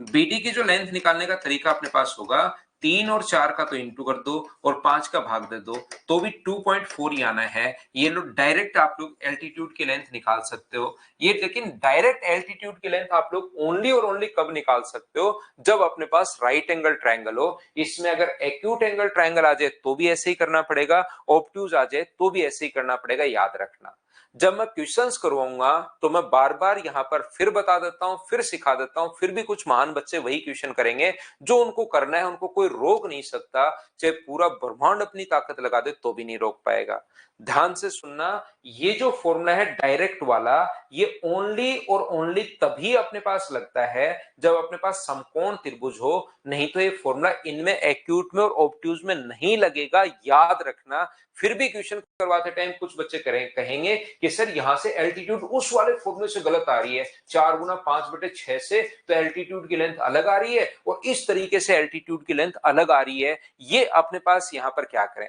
बीडी की जो लेंथ निकालने का तरीका अपने पास होगा, 3 और 4 का तो इंटू कर दो और 5 का भाग दे दो, तो भी 2.4 ही आना है। ये लोग डायरेक्ट आप लोग एल्टीट्यूड की लेंथ निकाल सकते हो। ये लेकिन डायरेक्ट एल्टीट्यूड की लेंथ आप लोग ओनली और ओनली कब निकाल सकते हो? जब अपने पास राइट एंगल ट्रायंगल हो। इसमें अगर एक्यूट एंगल ट्रायंगल आ जाए तो भी ऐसे ही करना पड़ेगा, ऑब्ट्यूज आ जाए तो भी ऐसे ही करना पड़ेगा, याद रखना। जब मैं क्वेश्चंस करवाऊंगा तो मैं बार बार यहाँ पर फिर बता देता हूं, फिर सिखा देता हूं, फिर भी कुछ महान बच्चे वही क्वेश्चन करेंगे जो उनको करना है, उनको कोई रोक नहीं सकता। चाहे पूरा ब्रह्मांड अपनी ताकत लगा दे तो भी नहीं रोक पाएगा। ध्यान से सुनना, ये जो फॉर्मूला है डायरेक्ट वाला, ये ओनली और ओनली तभी अपने पास लगता है जब अपने पास समकोण त्रिभुज हो, नहीं तो ये फॉर्मूला इनमें एक्यूट में और ऑब्ट्यूज में नहीं लगेगा, याद रखना। फिर भी क्वेश्चन करवाते टाइम कुछ बच्चे कहेंगे कि सर यहां से एल्टीट्यूड उस वाले फॉर्मूले से गलत आ रही है, 4 गुना 5/6 से तो एल्टीट्यूड की लेंथ अलग आ रही है और इस तरीके से एल्टीट्यूड की लेंथ अलग आ रही है। ये अपने पास यहां पर क्या करें।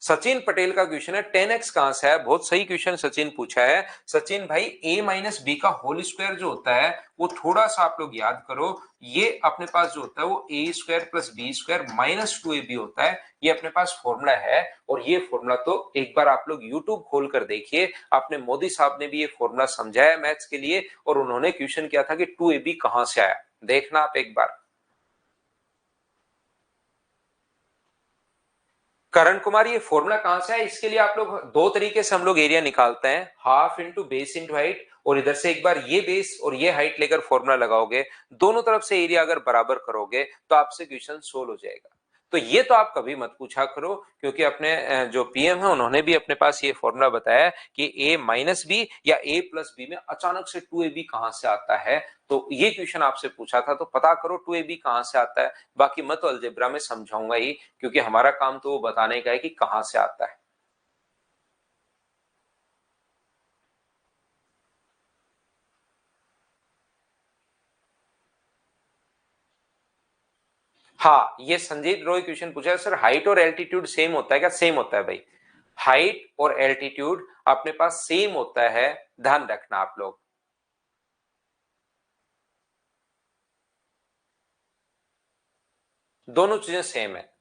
सचिन पटेल का क्वेश्चन है 10x कहां से है। बहुत सही क्वेश्चन सचिन पूछा है। सचिन भाई a माइनस बी का होल स्क्वायर जो होता है वो थोड़ा सा आप लोग याद करो, ये अपने पास जो होता है वो a square plus B square minus 2ab होता है। ये अपने पास फॉर्मूला है और ये फॉर्मूला तो एक बार आप लोग यूट्यूब खोल कर देखिए, अपने मोदी साहब ने भी ये फॉर्मूला समझाया मैथ्स के लिए और उन्होंने क्वेश्चन किया था कि 2ab कहां से आया, देखना आप एक बार। करण कुमार ये फॉर्मूला कहां से है, इसके लिए आप लोग दो तरीके से हम लोग एरिया निकालते हैं, half into base into height, और इधर से एक बार ये बेस और ये हाइट लेकर फॉर्मूला लगाओगे, दोनों तरफ से एरिया अगर बराबर करोगे तो आपसे क्वेश्चन सोल्व हो जाएगा। तो ये तो आप कभी मत पूछा करो, क्योंकि अपने जो पीएम है उन्होंने भी अपने पास ये फॉर्मूला बताया कि a माइनस बी या a प्लस बी में अचानक से 2ab कहां से आता है। तो ये क्वेश्चन आपसे पूछा था तो पता करो 2ab कहां से आता है। बाकी मैं तो अलजेब्रा में समझाऊंगा ही, क्योंकि हमारा काम तो वो बताने का है कि कहां से आता है। हाँ, ये संजीत रॉय क्वेश्चन पूछा है, सर हाइट और एल्टीट्यूड सेम होता है क्या। सेम होता है भाई, हाइट और एल्टीट्यूड अपने पास सेम होता है, ध्यान रखना आप लोग। दोनों चीजें सेम है।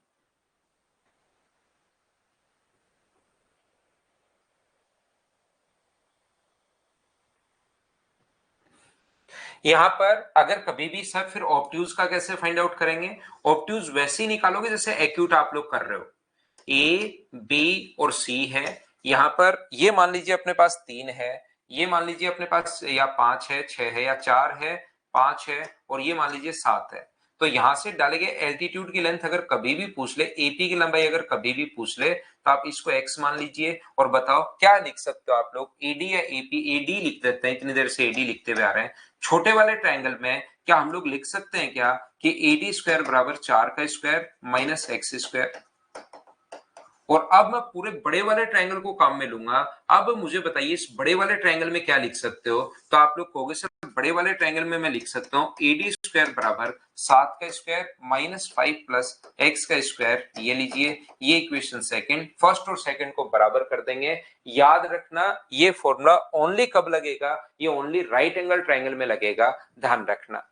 यहां पर अगर कभी भी सर फिर ऑब्ट्यूज का कैसे फाइंड आउट करेंगे, ऑब्ट्यूज वैसे ही निकालोगे जैसे एक्यूट आप लोग कर रहे हो। ए बी और सी है, यहां पर ये मान लीजिए अपने पास 3 है, ये मान लीजिए अपने पास या 5 है, 6 है या 4 है, 5 है और ये मान लीजिए 7 है। तो यहां से डालेंगे एल्टीट्यूड की लेंथ, अगर कभी भी पूछ ले, एपी की लंबाई अगर कभी भी पूछ ले तो आप इसको एक्स मान लीजिए और बताओ क्या लिख सकते हो आप लोग, एडी या एपी। एडी लिख देते हैं, इतनी देर से एडी लिखते हुए आ रहे हैं। छोटे वाले ट्रायंगल में क्या हम लोग लिख सकते हैं क्या कि एडी स्क्वायर बराबर 4 का स्क्वायर माइनस एक्स स्क्वायर। और अब मैं पूरे बड़े वाले ट्रायंगल को काम में लूंगा। अब मुझे बताइए इस बड़े वाले ट्रायंगल में क्या लिख सकते हो, तो आप लोग कहोगे सर बड़े वाले ट्रायंगल में मैं लिख सकता हूं एडी स्क्वायर बराबर 7 का स्क्वायर माइनस 5 प्लस एक्स का स्क्वायर। ये लीजिए, ये इक्वेशन सेकंड, फर्स्ट और सेकंड को बराबर कर देंगे। याद रखना ये फॉर्मूला ओनली कब लगेगा, ये ओनली राइट एंगल ट्रायंगल में लगेगा, ध्यान रखना।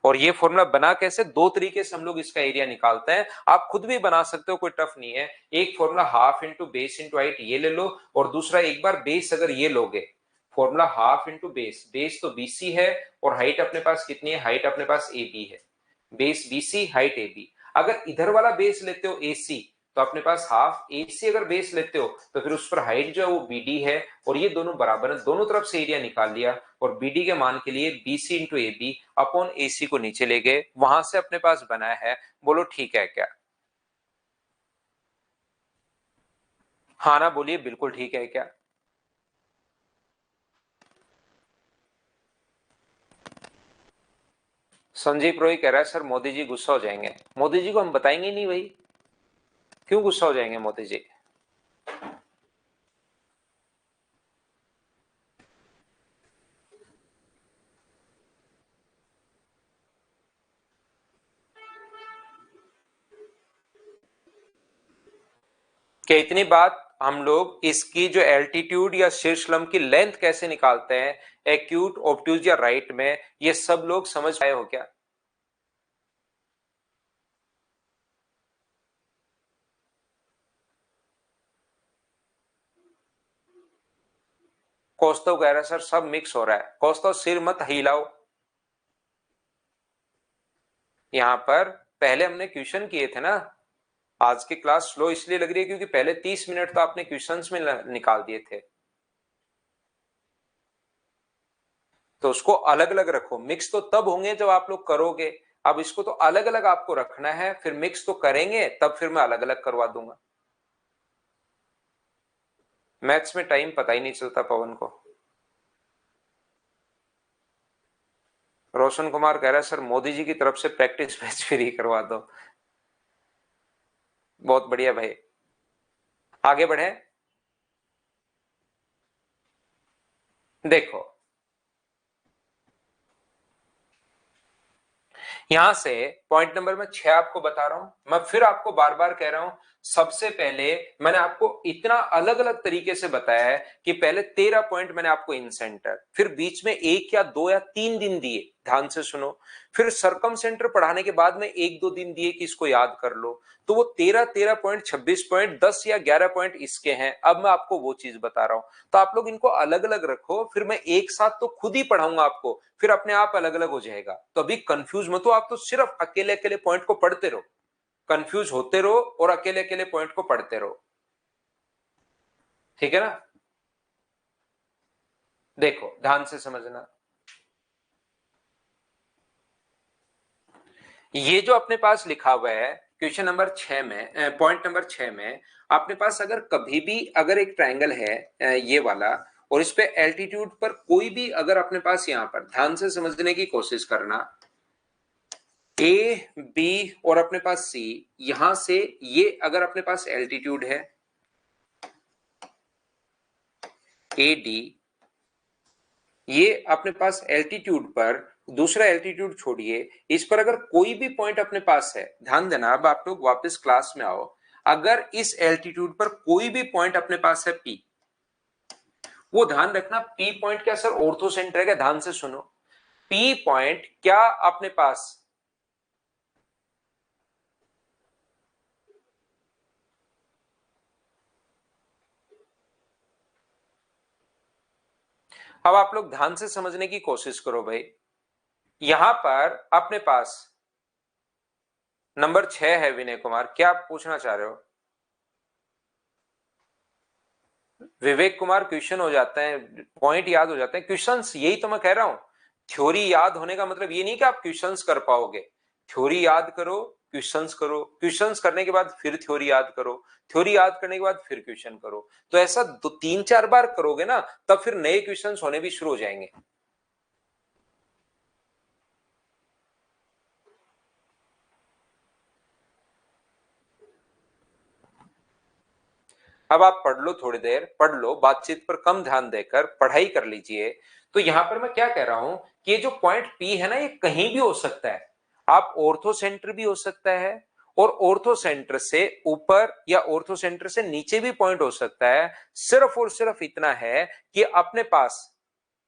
और ये फॉर्मूला बना कैसे, दो तरीके से हम लोग इसका एरिया निकालते हैं, आप खुद भी बना सकते हो, कोई टफ नहीं है। एक formula half into base into height ये ले लो, और दूसरा एक बार बेस अगर ये लोगे, formula half into base, base तो बीसी है और हाइट अपने पास कितनी है, हाइट अपने पास ए बी है, base BC height A B. अगर इधर वाला बेस लेते हो ए सी तो अपने पास हाफ ए सी, अगर बेस लेते हो तो फिर उस पर हाइट जो है वो बी डी है, और ये दोनों बराबर है, दोनों तरफ से एरिया निकाल लिया और बी डी के मान के लिए B C into A B upon A C को नीचे ले गए, वहां से अपने पास बनाया है। बोलो ठीक है क्या, हाँ ना बोलिए, बिल्कुल ठीक है क्या। संजीव रोही कह रहा है सर मोदी जी गुस्सा हो जाएंगे। मोदी जी को हम बताएंगे नहीं भाई, क्यों गुस्सा हो जाएंगे मोदी जी। कि इतनी बात हम लोग इसकी जो एल्टीट्यूड या शीर्ष लंब की लेंथ कैसे निकालते हैं, एक्यूट ऑब्ट्यूज या राइट में, ये सब लोग समझ पाए हो क्या। कौस्तव कह रहा है सर सब मिक्स हो रहा है। कौस्तव सिर मत हिलाओ, यहां पर पहले हमने क्वेश्चन किए थे ना। आज की क्लास स्लो इसलिए लग रही है क्योंकि पहले 30 मिनट तो आपने क्वेश्चंस में निकाल दिए थे। तो उसको अलग अलग रखो। मिक्स तो तब होंगे जब आप लोग करोगे, अब इसको तो अलग अलग आपको रखना है, फिर मिक्स तो करेंगे तब फिर मैं अलग अलग करवा दूंगा। मैथ्स में टाइम पता ही नहीं चलता पवन को। रोशन कुमार कह रहा है सर मोदी जी की तरफ से प्रैक्टिस बैच फ्री करवा दो। बहुत बढ़िया भाई, आगे बढ़े। देखो यहां से पॉइंट नंबर मैं 6 आपको बता रहा हूं, मैं फिर आपको बार बार कह रहा हूं। सबसे पहले मैंने आपको इतना अलग अलग तरीके से बताया है कि पहले 13 पॉइंट मैंने आपको इन सेंटर, फिर बीच में 1 या 2 या 3 दिन दिए, ध्यान से सुनो, फिर सरकम सेंटर पढ़ाने के बाद में 1-2 दिन दिए कि इसको याद कर लो। तो वो 13 पॉइंट, 26 पॉइंट, 10 या 11 पॉइंट इसके हैं। अब मैं आपको वो चीज बता रहा हूं, तो आप लोग इनको अलग अलग रखो, फिर मैं एक साथ तो खुद ही पढ़ाऊंगा आपको, फिर अपने आप अलग अलग हो जाएगा। तो अभी कंफ्यूज मत हो, आप तो सिर्फ अकेले अकेले पॉइंट को पढ़ते रहो, कंफ्यूज होते रहो और अकेले अकेले पॉइंट को पढ़ते रहो, ठीक है ना। देखो ध्यान से समझना, ये जो अपने पास लिखा हुआ है क्वेश्चन नंबर 6 में, पॉइंट नंबर 6 में अपने पास अगर कभी भी अगर एक ट्रायंगल है ये वाला, और इस पे एल्टीट्यूड पर कोई भी अगर अपने पास, यहां पर ध्यान से समझने की कोशिश करना, ए बी और अपने पास सी, यहां से ये अगर अपने पास एल्टीट्यूड है ए डी, ये अपने पास एल्टीट्यूड पर, दूसरा एल्टीट्यूड छोड़िए, इस पर अगर कोई भी पॉइंट अपने पास है, ध्यान देना, अब आप लोग वापस क्लास में आओ, अगर इस एल्टीट्यूड पर कोई भी पॉइंट अपने पास है पी, वो ध्यान रखना पी पॉइंट क्या सर ऑर्थो सेंटर है, ध्यान से सुनो, पी पॉइंट क्या अपने पास, अब आप लोग ध्यान से समझने की कोशिश करो भाई। यहां पर अपने पास नंबर 6 है विनय कुमार, क्या आप पूछना चाह रहे हो। विवेक कुमार क्वेश्चन हो जाते हैं, पॉइंट याद हो जाते हैं, क्वेश्चंस, यही तो मैं कह रहा हूं। थ्योरी याद होने का मतलब ये नहीं कि आप क्वेश्चंस कर पाओगे, थ्योरी याद करो, क्वेश्चंस करो, क्वेश्चंस करने के बाद फिर थ्योरी याद करो, थ्योरी याद करने के बाद फिर क्वेश्चन करो, तो ऐसा 3-4 बार करोगे ना, तब फिर नए क्वेश्चंस होने भी शुरू हो जाएंगे। अब आप पढ़ लो, थोड़ी देर पढ़ लो, बातचीत पर कम ध्यान देकर पढ़ाई कर लीजिए। तो यहां पर मैं क्या कह रहा हूं कि ये जो पॉइंट पी है ना, ये कहीं भी हो सकता है, आप ऑर्थो सेंटर भी हो सकता है, और ऑर्थो सेंटर से ऊपर या ऑर्थो सेंटर से नीचे भी पॉइंट हो सकता है। सिर्फ और सिर्फ इतना है कि अपने पास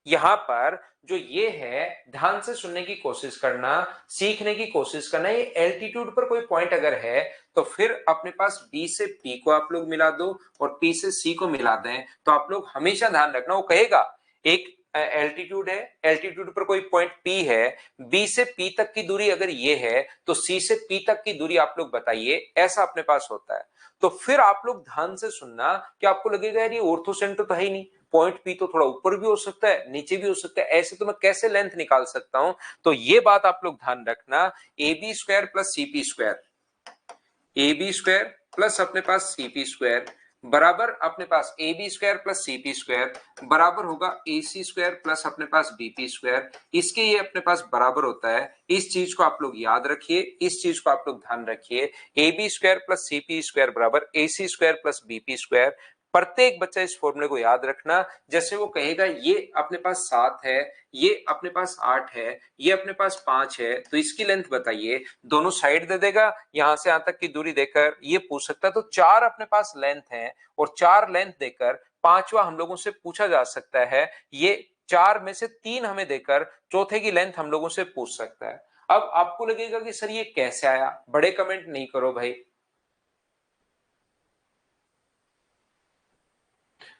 यहां पर जो ये है, ध्यान से सुनने की कोशिश करना, सीखने की कोशिश करना, ये एल्टीट्यूड पर कोई पॉइंट अगर है तो फिर अपने पास बी से पी को आप लोग मिला दो और पी से सी को मिला दें। तो आप लोग हमेशा ध्यान रखना, वो कहेगा एक एल्टीट्यूड है, एल्टीट्यूड पर कोई पॉइंट पी है, बी से पी तक की दूरी अगर ये है तो सी से पी तक की दूरी आप लोग बताइए, ऐसा अपने पास होता है। तो फिर आप लोग ध्यान से सुनना कि आपको लगेगा यार ये ऑर्थो सेंटर तो है ही नहीं, पॉइंट पी तो थोड़ा ऊपर भी हो सकता है, नीचे भी हो सकता है, ऐसे तो मैं कैसे लेंथ निकाल सकता हूं। तो ये बात आप लोग ध्यान रखना, A B square plus C P square, A B square plus अपने पास सी पी स्क्वायर बराबर अपने पास A B square plus C P square बराबर होगा ए सी स्क्वायर प्लस अपने पास बी पी स्क्वायर। इसके ये अपने पास बराबर होता है, इस चीज को आप लोग याद रखिए, इस चीज को आप लोग ध्यान रखिए, A B square plus C P square बराबर A C square plus B P square. प्रत्येक बच्चा इस फॉर्मूले को याद रखना, जैसे वो कहेगा ये अपने पास 7 है, ये अपने पास 8 है, ये अपने पास 5 है, तो इसकी लेंथ बताइए, दोनों साइड दे देगा, यहां से यहां तक की दूरी देकर ये पूछ सकता है। तो 4 अपने पास लेंथ है, और 4 लेंथ देकर पांचवा हम लोगों से पूछा जा सकता है, ये 4 में से 3 हमें देकर चौथे की लेंथ हम लोगों से पूछ सकता है। अब आपको लगेगा कि सर ये कैसे आया, बड़े कमेंट नहीं करो भाई।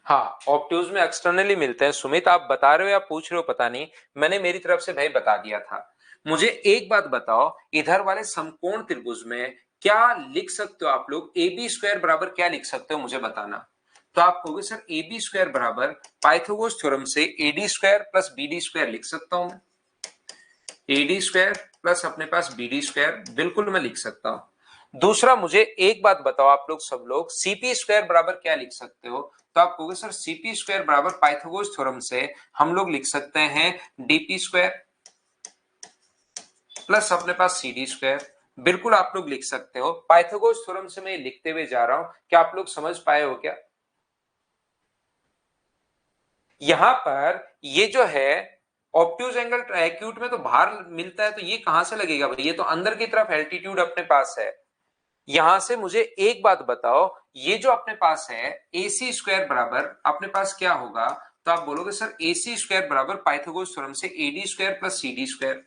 हाँ, ऑब्ट्यूज में एक्सटर्नली मिलते हैं। सुमित आप बता रहे हो या पूछ रहे हो पता नहीं, मैंने मेरी तरफ से भाई बता दिया था। मुझे एक बात बताओ, इधर वाले समकोण त्रिभुज में क्या लिख सकते हो आप लोग, ए बी स्क्वायर बराबर क्या लिख सकते हो मुझे बताना। तो आप कहोगे सर ए बी स्क्वायर बराबर पाइथागोरस थ्योरम से A D square plus B D square लिख सकता हूं। ए डी स्क्वायर प्लस अपने पास बी डी स्क्वायर, बिल्कुल मैं लिख सकता हूं। दूसरा मुझे एक बात बताओ आप लोग सब लोग, सीपी स्क्वायर बराबर क्या लिख सकते हो? तो आप कहोगे सर सीपी स्क्वायर बराबर पाइथागोरस थ्योरम से हम लोग लिख सकते हैं डीपी स्क्वायर प्लस अपने पास सी डी स्क्वायर, बिल्कुल आप लोग लिख सकते हो। पाइथागोरस थ्योरम से मैं लिखते हुए जा रहा हूं, क्या आप लोग समझ पाए हो क्या? यहां पर ये जो है ऑब्ट्यूज एंगल एक्यूट में तो बाहर मिलता है, तो ये कहां से लगेगा भाई? ये तो अंदर की तरफ एल्टीट्यूड अपने पास है। यहां से मुझे एक बात बताओ, ये जो अपने पास है ए सी स्क्वायर बराबर अपने पास क्या होगा? तो आप बोलोगे सर ए सी स्क्वायर बराबर पाइथागोरस थ्योरम से A D square plus C D square,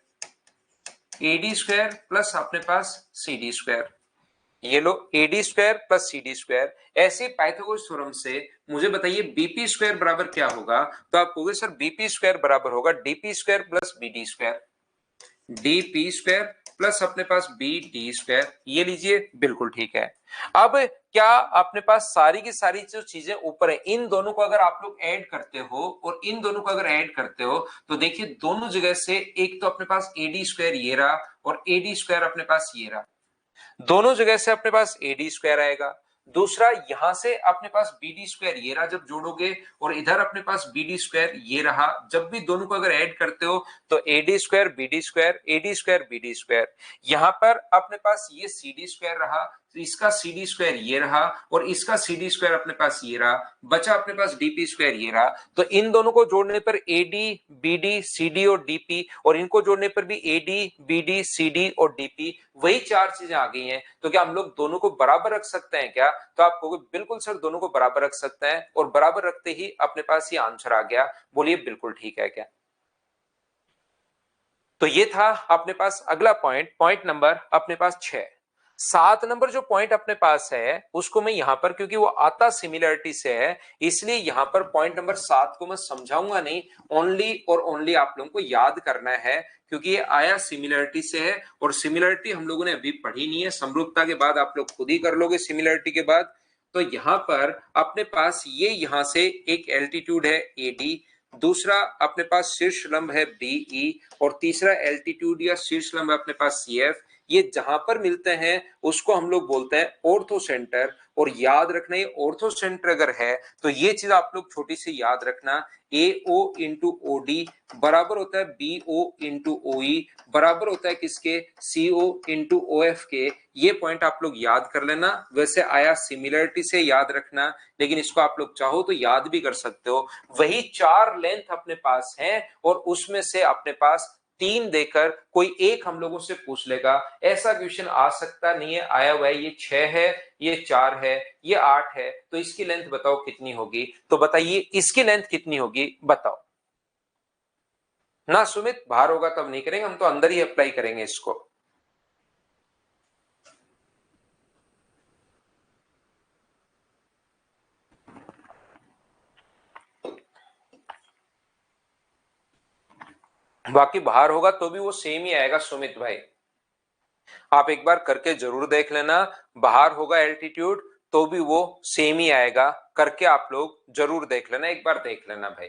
A D square plus अपने पास सी डी स्क्वायर, ये लो A D square plus C D square. ऐसे पाइथागोरस थ्योरम से मुझे बताइए बीपी स्क्वायर बराबर क्या होगा? तो आप कहोगे सर बीपी स्क्वायर बराबर होगा DP square plus B D square, DP square plus अपने पास बी डी स्क्वायर, ये लीजिए बिल्कुल ठीक है। अब क्या अपने पास सारी की सारी जो चीजें ऊपर है, इन दोनों को अगर आप लोग ऐड करते हो और इन दोनों को अगर ऐड करते हो तो देखिए दोनों जगह से एक तो अपने पास ए डी स्क्वायर ये रहा और ए डी स्क्वायर अपने पास ये रहा, दोनों जगह से अपने पास ए डी स्क्वायर आएगा। दूसरा यहां से अपने पास बी डी स्क्वायर ये रहा जब जोड़ोगे, और इधर अपने पास बी डी स्क्वायर ये रहा, जब भी दोनों को अगर ऐड करते हो तो A D square B D square, A D square B D square. यहां पर अपने पास ये सी डी स्क्वायर रहा, तो इसका सी डी स्क्वायर ये रहा और इसका सी डी स्क्वायर अपने पास ये रहा, बचा अपने पास डीपी स्क्वायर ये रहा। तो इन दोनों को जोड़ने पर A D B D C D और डीपी, और इनको जोड़ने पर भी A D B D C D और डीपी, वही चार चीजें आ गई हैं। तो क्या हम लोग दोनों को बराबर रख सकते हैं क्या? तो आप कहोगे बिल्कुल सर दोनों को बराबर रख सकते हैं, और बराबर रखते ही अपने पास ये आंसर आ गया। बोलिए बिल्कुल ठीक है क्या? तो ये था अपने पास अगला पॉइंट, पॉइंट नंबर अपने पास 6। 7 नंबर जो पॉइंट अपने पास है उसको मैं यहां पर, क्योंकि वो आता सिमिलरिटी से है, इसलिए यहां पर पॉइंट नंबर 7 को मैं समझाऊंगा नहीं, ओनली और ओनली आप लोगों को याद करना है, क्योंकि ये आया सिमिलरिटी से है और सिमिलरिटी हम लोगों ने अभी पढ़ी नहीं है। समरूपता के बाद आप लोग खुद ही कर लोगे सिमिलरिटी के बाद। तो यहां पर अपने पास ये यहां से एक एल्टीट्यूड है ए डी, दूसरा अपने पास शीर्ष लंब है बीई, और तीसरा एल्टीट्यूड या शीर्ष लंब अपने पास सीएफ। ये जहां पर मिलते हैं उसको हम लोग बोलते हैं ऑर्थो सेंटर। और याद रखना ये ऑर्थो सेंटर अगर है तो ये चीज आप लोग छोटी सी याद रखना, ए ओ इंटू ओ डी बराबर होता है बी ओ इंटू ओ ई, बराबर होता है किसके? सी ओ इंटू ओ एफ के। ये पॉइंट आप लोग याद कर लेना। वैसे आया सिमिलरिटी से, याद रखना, लेकिन इसको आप लोग चाहो तो याद भी कर सकते हो। वही 4 लेंथ अपने पास है और उसमें से अपने पास 3 देकर कोई एक हम लोगों से पूछ लेगा। ऐसा क्वेश्चन आ सकता नहीं है, आया हुआ है ये 6 है, ये 4 है, ये 8 है, तो इसकी लेंथ बताओ कितनी होगी? तो बताइए इसकी लेंथ कितनी होगी बताओ ना। सुमित बाहर होगा तब नहीं करेंगे, हम तो अंदर ही अप्लाई करेंगे इसको। बाकी बाहर होगा तो भी वो सेम ही आएगा सुमित भाई, आप एक बार करके जरूर देख लेना। बाहर होगा एल्टीट्यूड तो भी वो सेम ही आएगा, करके आप लोग जरूर देख लेना, एक बार देख लेना भाई।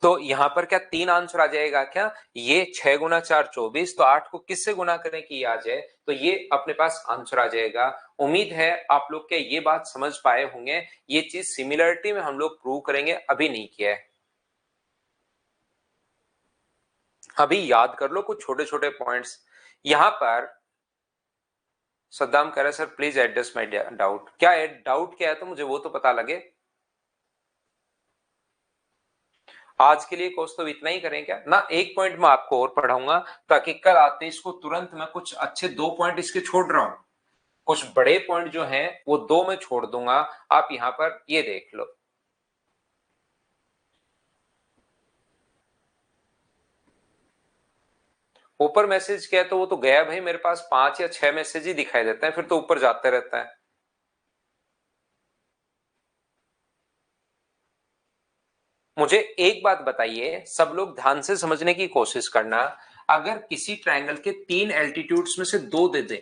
तो यहां पर क्या 3 आंसर आ जाएगा क्या? ये 6 गुना 4 24, तो 8 को किससे गुना करें कि आ जाए, तो ये अपने पास आंसर आ जाएगा। उम्मीद है आप लोग के ये बात समझ पाए होंगे। ये चीज सिमिलरिटी में हम लोग प्रूव करेंगे, अभी नहीं किया है। अभी याद कर लो कुछ छोटे छोटे पॉइंट्स। यहां पर सद्दाम कह रहे sir please address my doubt. क्या डाउट क्या है तो मुझे वो तो पता लगे। आज के लिए कोर्स तो इतना ही करें क्या ना? एक पॉइंट मैं आपको और पढ़ाऊंगा ताकि कल आते इसको तुरंत मैं कुछ अच्छे 2 पॉइंट इसके छोड़ रहा हूं, कुछ बड़े पॉइंट जो हैं वो 2 मैं छोड़ दूंगा। आप यहां पर ये देख लो। ऊपर मैसेज किया तो वो तो गया भाई, मेरे पास 5 या 6 मैसेज ही दिखाई देते हैं, फिर तो ऊपर जाते रहता है। मुझे एक बात बताइए, सब लोग ध्यान से समझने की कोशिश करना। अगर किसी ट्रायंगल के 3 एल्टीट्यूड्स में से 2 दे दे,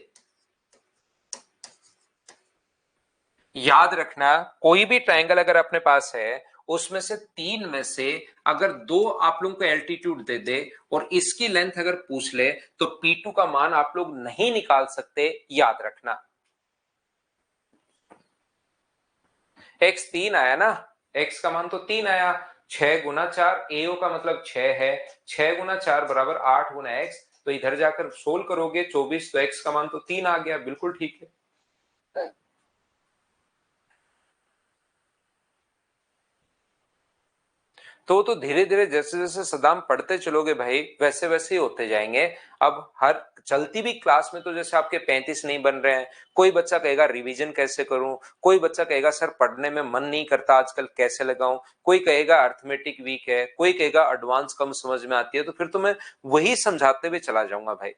याद रखना, कोई भी ट्रायंगल अगर अपने पास है उसमें से तीन में से अगर दो आप लोगों को एल्टीट्यूड दे दे और इसकी लेंथ अगर पूछ ले तो P2 का मान आप लोग नहीं निकाल सकते, याद रखना। x 3 आया ना, x का मान तो 3 आया, 6 गुना 4, एओ का मतलब 6 है, 6 गुना 4 बराबर 8 गुना x, तो इधर जाकर सोल्व करोगे 24, तो x का मान तो 3 आ गया, बिल्कुल ठीक है। तो धीरे धीरे जैसे जैसे सदाम पढ़ते चलोगे भाई वैसे वैसे ही होते जाएंगे। अब हर चलती भी क्लास में तो जैसे आपके 35 नहीं बन रहे हैं, कोई बच्चा कहेगा रिवीजन कैसे करूं, कोई बच्चा कहेगा सर पढ़ने में मन नहीं करता आजकल कैसे लगाऊं, कोई कहेगा अर्थमेटिक वीक है, कोई कहेगा एडवांस कम समझ में आती है, तो फिर तो मैं वही समझाते हुए चला जाऊंगा भाई।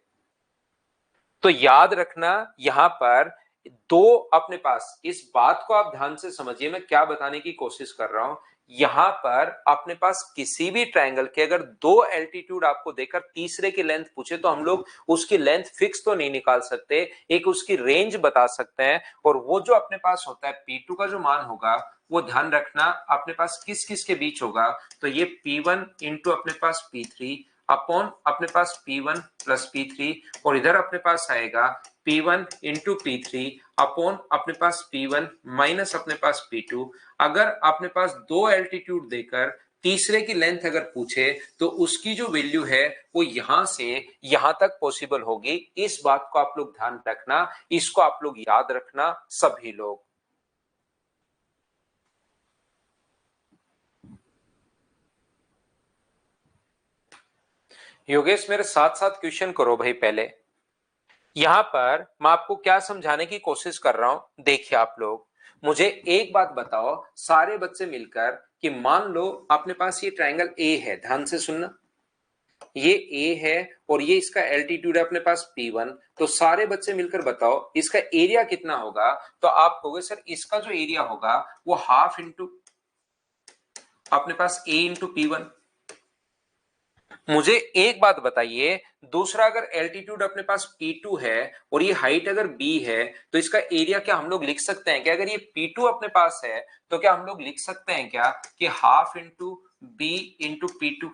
तो याद रखना यहां पर दो अपने पास, इस बात को आप ध्यान से समझिए मैं क्या बताने की कोशिश कर रहा हूं। यहां पर अपने पास किसी भी ट्रायंगल के अगर दो एल्टीट्यूड आपको देकर तीसरे की लेंथ पूछे तो हम लोग उसकी लेंथ फिक्स तो नहीं निकाल सकते, एक उसकी रेंज बता सकते हैं, और वो जो अपने पास होता है P2 का जो मान होगा वो ध्यान रखना अपने पास किस किस के बीच होगा, तो ये P1 इंटू अपने पास P3 अपॉन अपने पास P1 प्लस P3, और इधर अपने पास आएगा P1 इंटू P3 अपॉन अपने पास P1 माइनस अपने पास P2। अगर अपने पास दो एल्टीट्यूड देकर तीसरे की लेंथ अगर पूछे तो उसकी जो वैल्यू है वो यहां से यहां तक पॉसिबल होगी, इस बात को आप लोग ध्यान रखना, इसको आप लोग याद रखना सभी लोग। योगेश मेरे साथ साथ क्वेश्चन करो भाई। पहले यहां पर मैं आपको क्या समझाने की कोशिश कर रहा हूं, देखिए आप लोग मुझे एक बात बताओ सारे बच्चे मिलकर कि मान लो अपने पास ये ट्रायंगल ए है, ध्यान से सुनना, ये ए है और ये इसका एल्टीट्यूड है अपने पास P1, तो सारे बच्चे मिलकर बताओ इसका एरिया कितना होगा, तो आप कहोगे सर इसका जो एरिया होगा वो हाफ इंटू अपने पास ए इंटू P1। मुझे एक बात बताइए, दूसरा अगर एल्टीट्यूड अपने पास P2 है और ये हाइट अगर B है तो इसका एरिया क्या हम लोग लिख सकते हैं क्या, अगर ये P2 अपने पास है तो क्या हम लोग लिख सकते हैं क्या कि half into B into P2।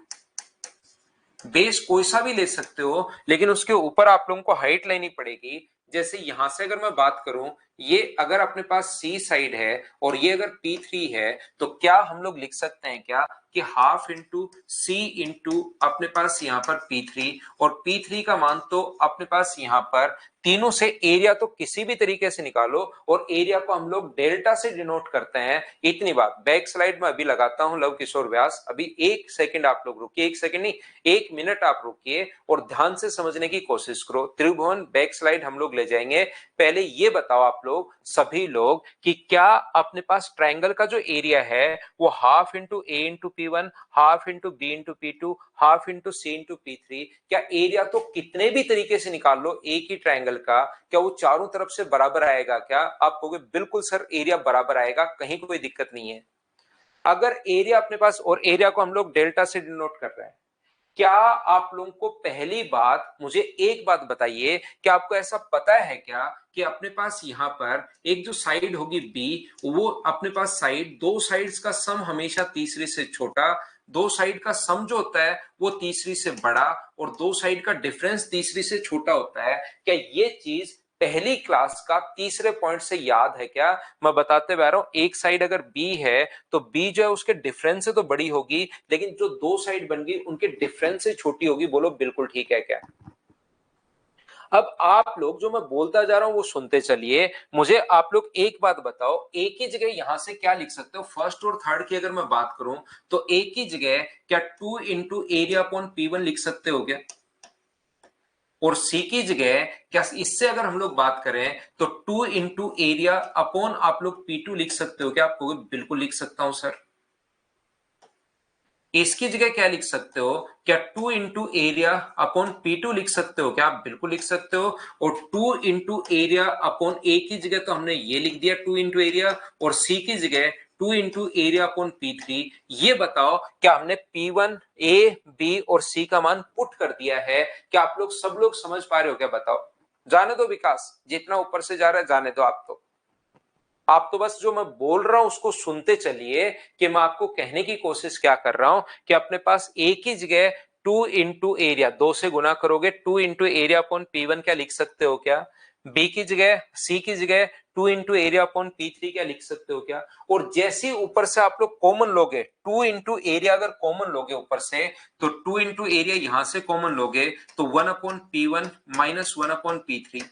Base कोई सा भी ले सकते हो लेकिन उसके ऊपर आप लोगों को हाइट लेनी पड़ेगी। जैसे यहां से अगर मैं बात करूं, ये अगर अपने पास सी साइड है और ये अगर P3 है तो क्या हम लोग लिख सकते हैं क्या कि हाफ इंटू सी इंटू अपने पास यहां पर P3, और P3 का मान तो अपने पास यहां पर तीनों से एरिया तो किसी भी तरीके से निकालो, और एरिया को हम लोग डेल्टा से डिनोट करते हैं। इतनी बात बैक स्लाइड में अभी लगाता हूं लव किशोर व्यास, अभी एक सेकंड आप लोग रुकिए, एक सेकंड नहीं 1 मिनट आप रुकिए और ध्यान से समझने की कोशिश करो। त्रिभुवन बैक स्लाइड हम लोग ले जाएंगे। पहले ये बताओ आप लोग सभी लोग कि क्या अपने पास ट्रायंगल का जो एरिया है वो half into A into P1, half into B into P2, half into C into P3, क्या एरिया तो कितने भी तरीके से निकाल लो एक ही ट्रायंगल का, क्या वो चारों तरफ से बराबर आएगा क्या, आप कहोगे बिल्कुल सर एरिया बराबर आएगा, कहीं कोई दिक्कत नहीं है। अगर एरिया अपने पास, और एरिया को हम लोग डेल्टा से डिनोट कर रहे हैं, क्या आप लोगों को पहली बात मुझे एक बात बताइए, क्या आपको ऐसा पता है क्या कि अपने पास यहां पर एक जो साइड होगी बी, वो अपने पास साइड, दो साइड्स का सम हमेशा तीसरी से छोटा, दो साइड का सम जो होता है वो तीसरी से बड़ा, और दो साइड का डिफरेंस तीसरी से छोटा होता है। क्या ये चीज पहली क्लास का तीसरे पॉइंट से याद है क्या, मैं बताते हुए आ रहा हूं। एक साइड अगर बी है तो बी जो है उसके डिफरेंस से तो बड़ी होगी, लेकिन जो दो साइड बन गई उनके डिफरेंस से छोटी होगी, बोलो बिल्कुल ठीक है क्या। अब आप लोग जो मैं बोलता जा रहा हूं वो सुनते चलिए, मुझे आप लोग एक बात बताओ, एक ही जगह यहां से क्या लिख सकते हो, फर्स्ट और थर्ड की अगर मैं बात करूं तो एक ही जगह क्या 2 इंटू एरिया अपॉन P1 लिख सकते हो क्या, और सी की जगह क्या इससे अगर हम लोग बात करें तो 2 इंटू एरिया अपॉन आप लोग P2 लिख सकते हो क्या, आप कहोगे बिल्कुल लिख सकता हूं सर। इसकी जगह क्या लिख सकते हो, क्या 2 इंटू एरिया अपॉन P2 लिख सकते हो क्या, आप बिल्कुल लिख सकते हो। और 2 इंटू एरिया अपॉन ए की जगह तो हमने ये लिख दिया 2 इंटू एरिया, और सी की जगह 2 इंटू एरिया अपॉन P3। ये बताओ क्या हमने P1 ए बी और सी का मान पुट कर दिया है, क्या आप लोग सब लोग समझ पा रहे हो क्या, बताओ। जाने दो विकास, जितना ऊपर से जा रहा है जाने दो आप तो। आप तो बस जो मैं बोल रहा हूं उसको सुनते चलिए कि मैं आपको कहने की कोशिश क्या कर रहा हूं कि अपने पास एक ही जगह 2 इंटू एरिया, 2 से गुना करोगे 2 इंटू एरिया अपॉन P1 क्या लिख सकते हो क्या? बी की जगह, सी की जगह 2 इंटू एरिया अपॉन P3 क्या लिख सकते हो क्या? और जैसे ऊपर से आप लोग कॉमन लोगे 2 इंटू एरिया, अगर कॉमन लोगे ऊपर से तो 2 इंटू एरिया यहां से कॉमन लोगे तो 1 upon P1 minus 1 upon P3,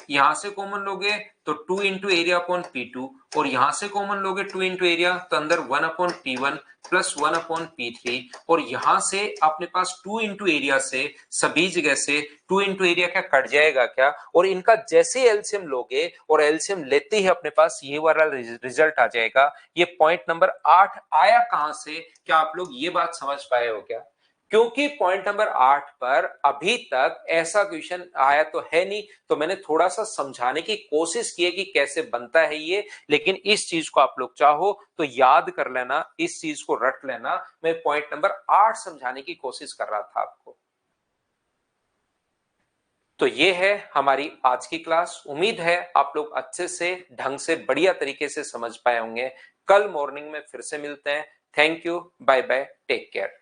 यहां से कॉमन लोगे तो 2 इंटू एरिया अपॉन P2, और यहां से कॉमन लोगे 2 इंटू एरिया तो अंदर 1 upon P1 plus 1 upon P3, और यहां से अपने पास 2 इंटू एरिया से सभी जगह से 2 इंटू एरिया क्या कट जाएगा क्या, और इनका जैसे एलसीएम लोगे और एलसीएम लेते ही अपने पास ये वाला रिजल्ट आ जाएगा। ये पॉइंट नंबर 8 आया कहां से, क्या आप लोग ये बात समझ पाए हो क्या? क्योंकि पॉइंट नंबर 8 पर अभी तक ऐसा क्वेश्चन आया तो है नहीं, तो मैंने थोड़ा सा समझाने की कोशिश की है कि कैसे बनता है ये, लेकिन इस चीज को आप लोग चाहो तो याद कर लेना, इस चीज को रट लेना। मैं पॉइंट नंबर 8 समझाने की कोशिश कर रहा था आपको। तो ये है हमारी आज की क्लास। उम्मीद है आप लोग अच्छे से, ढंग से, बढ़िया तरीके से समझ पाए होंगे। कल मॉर्निंग में फिर से मिलते हैं। Thank you, bye bye, take care.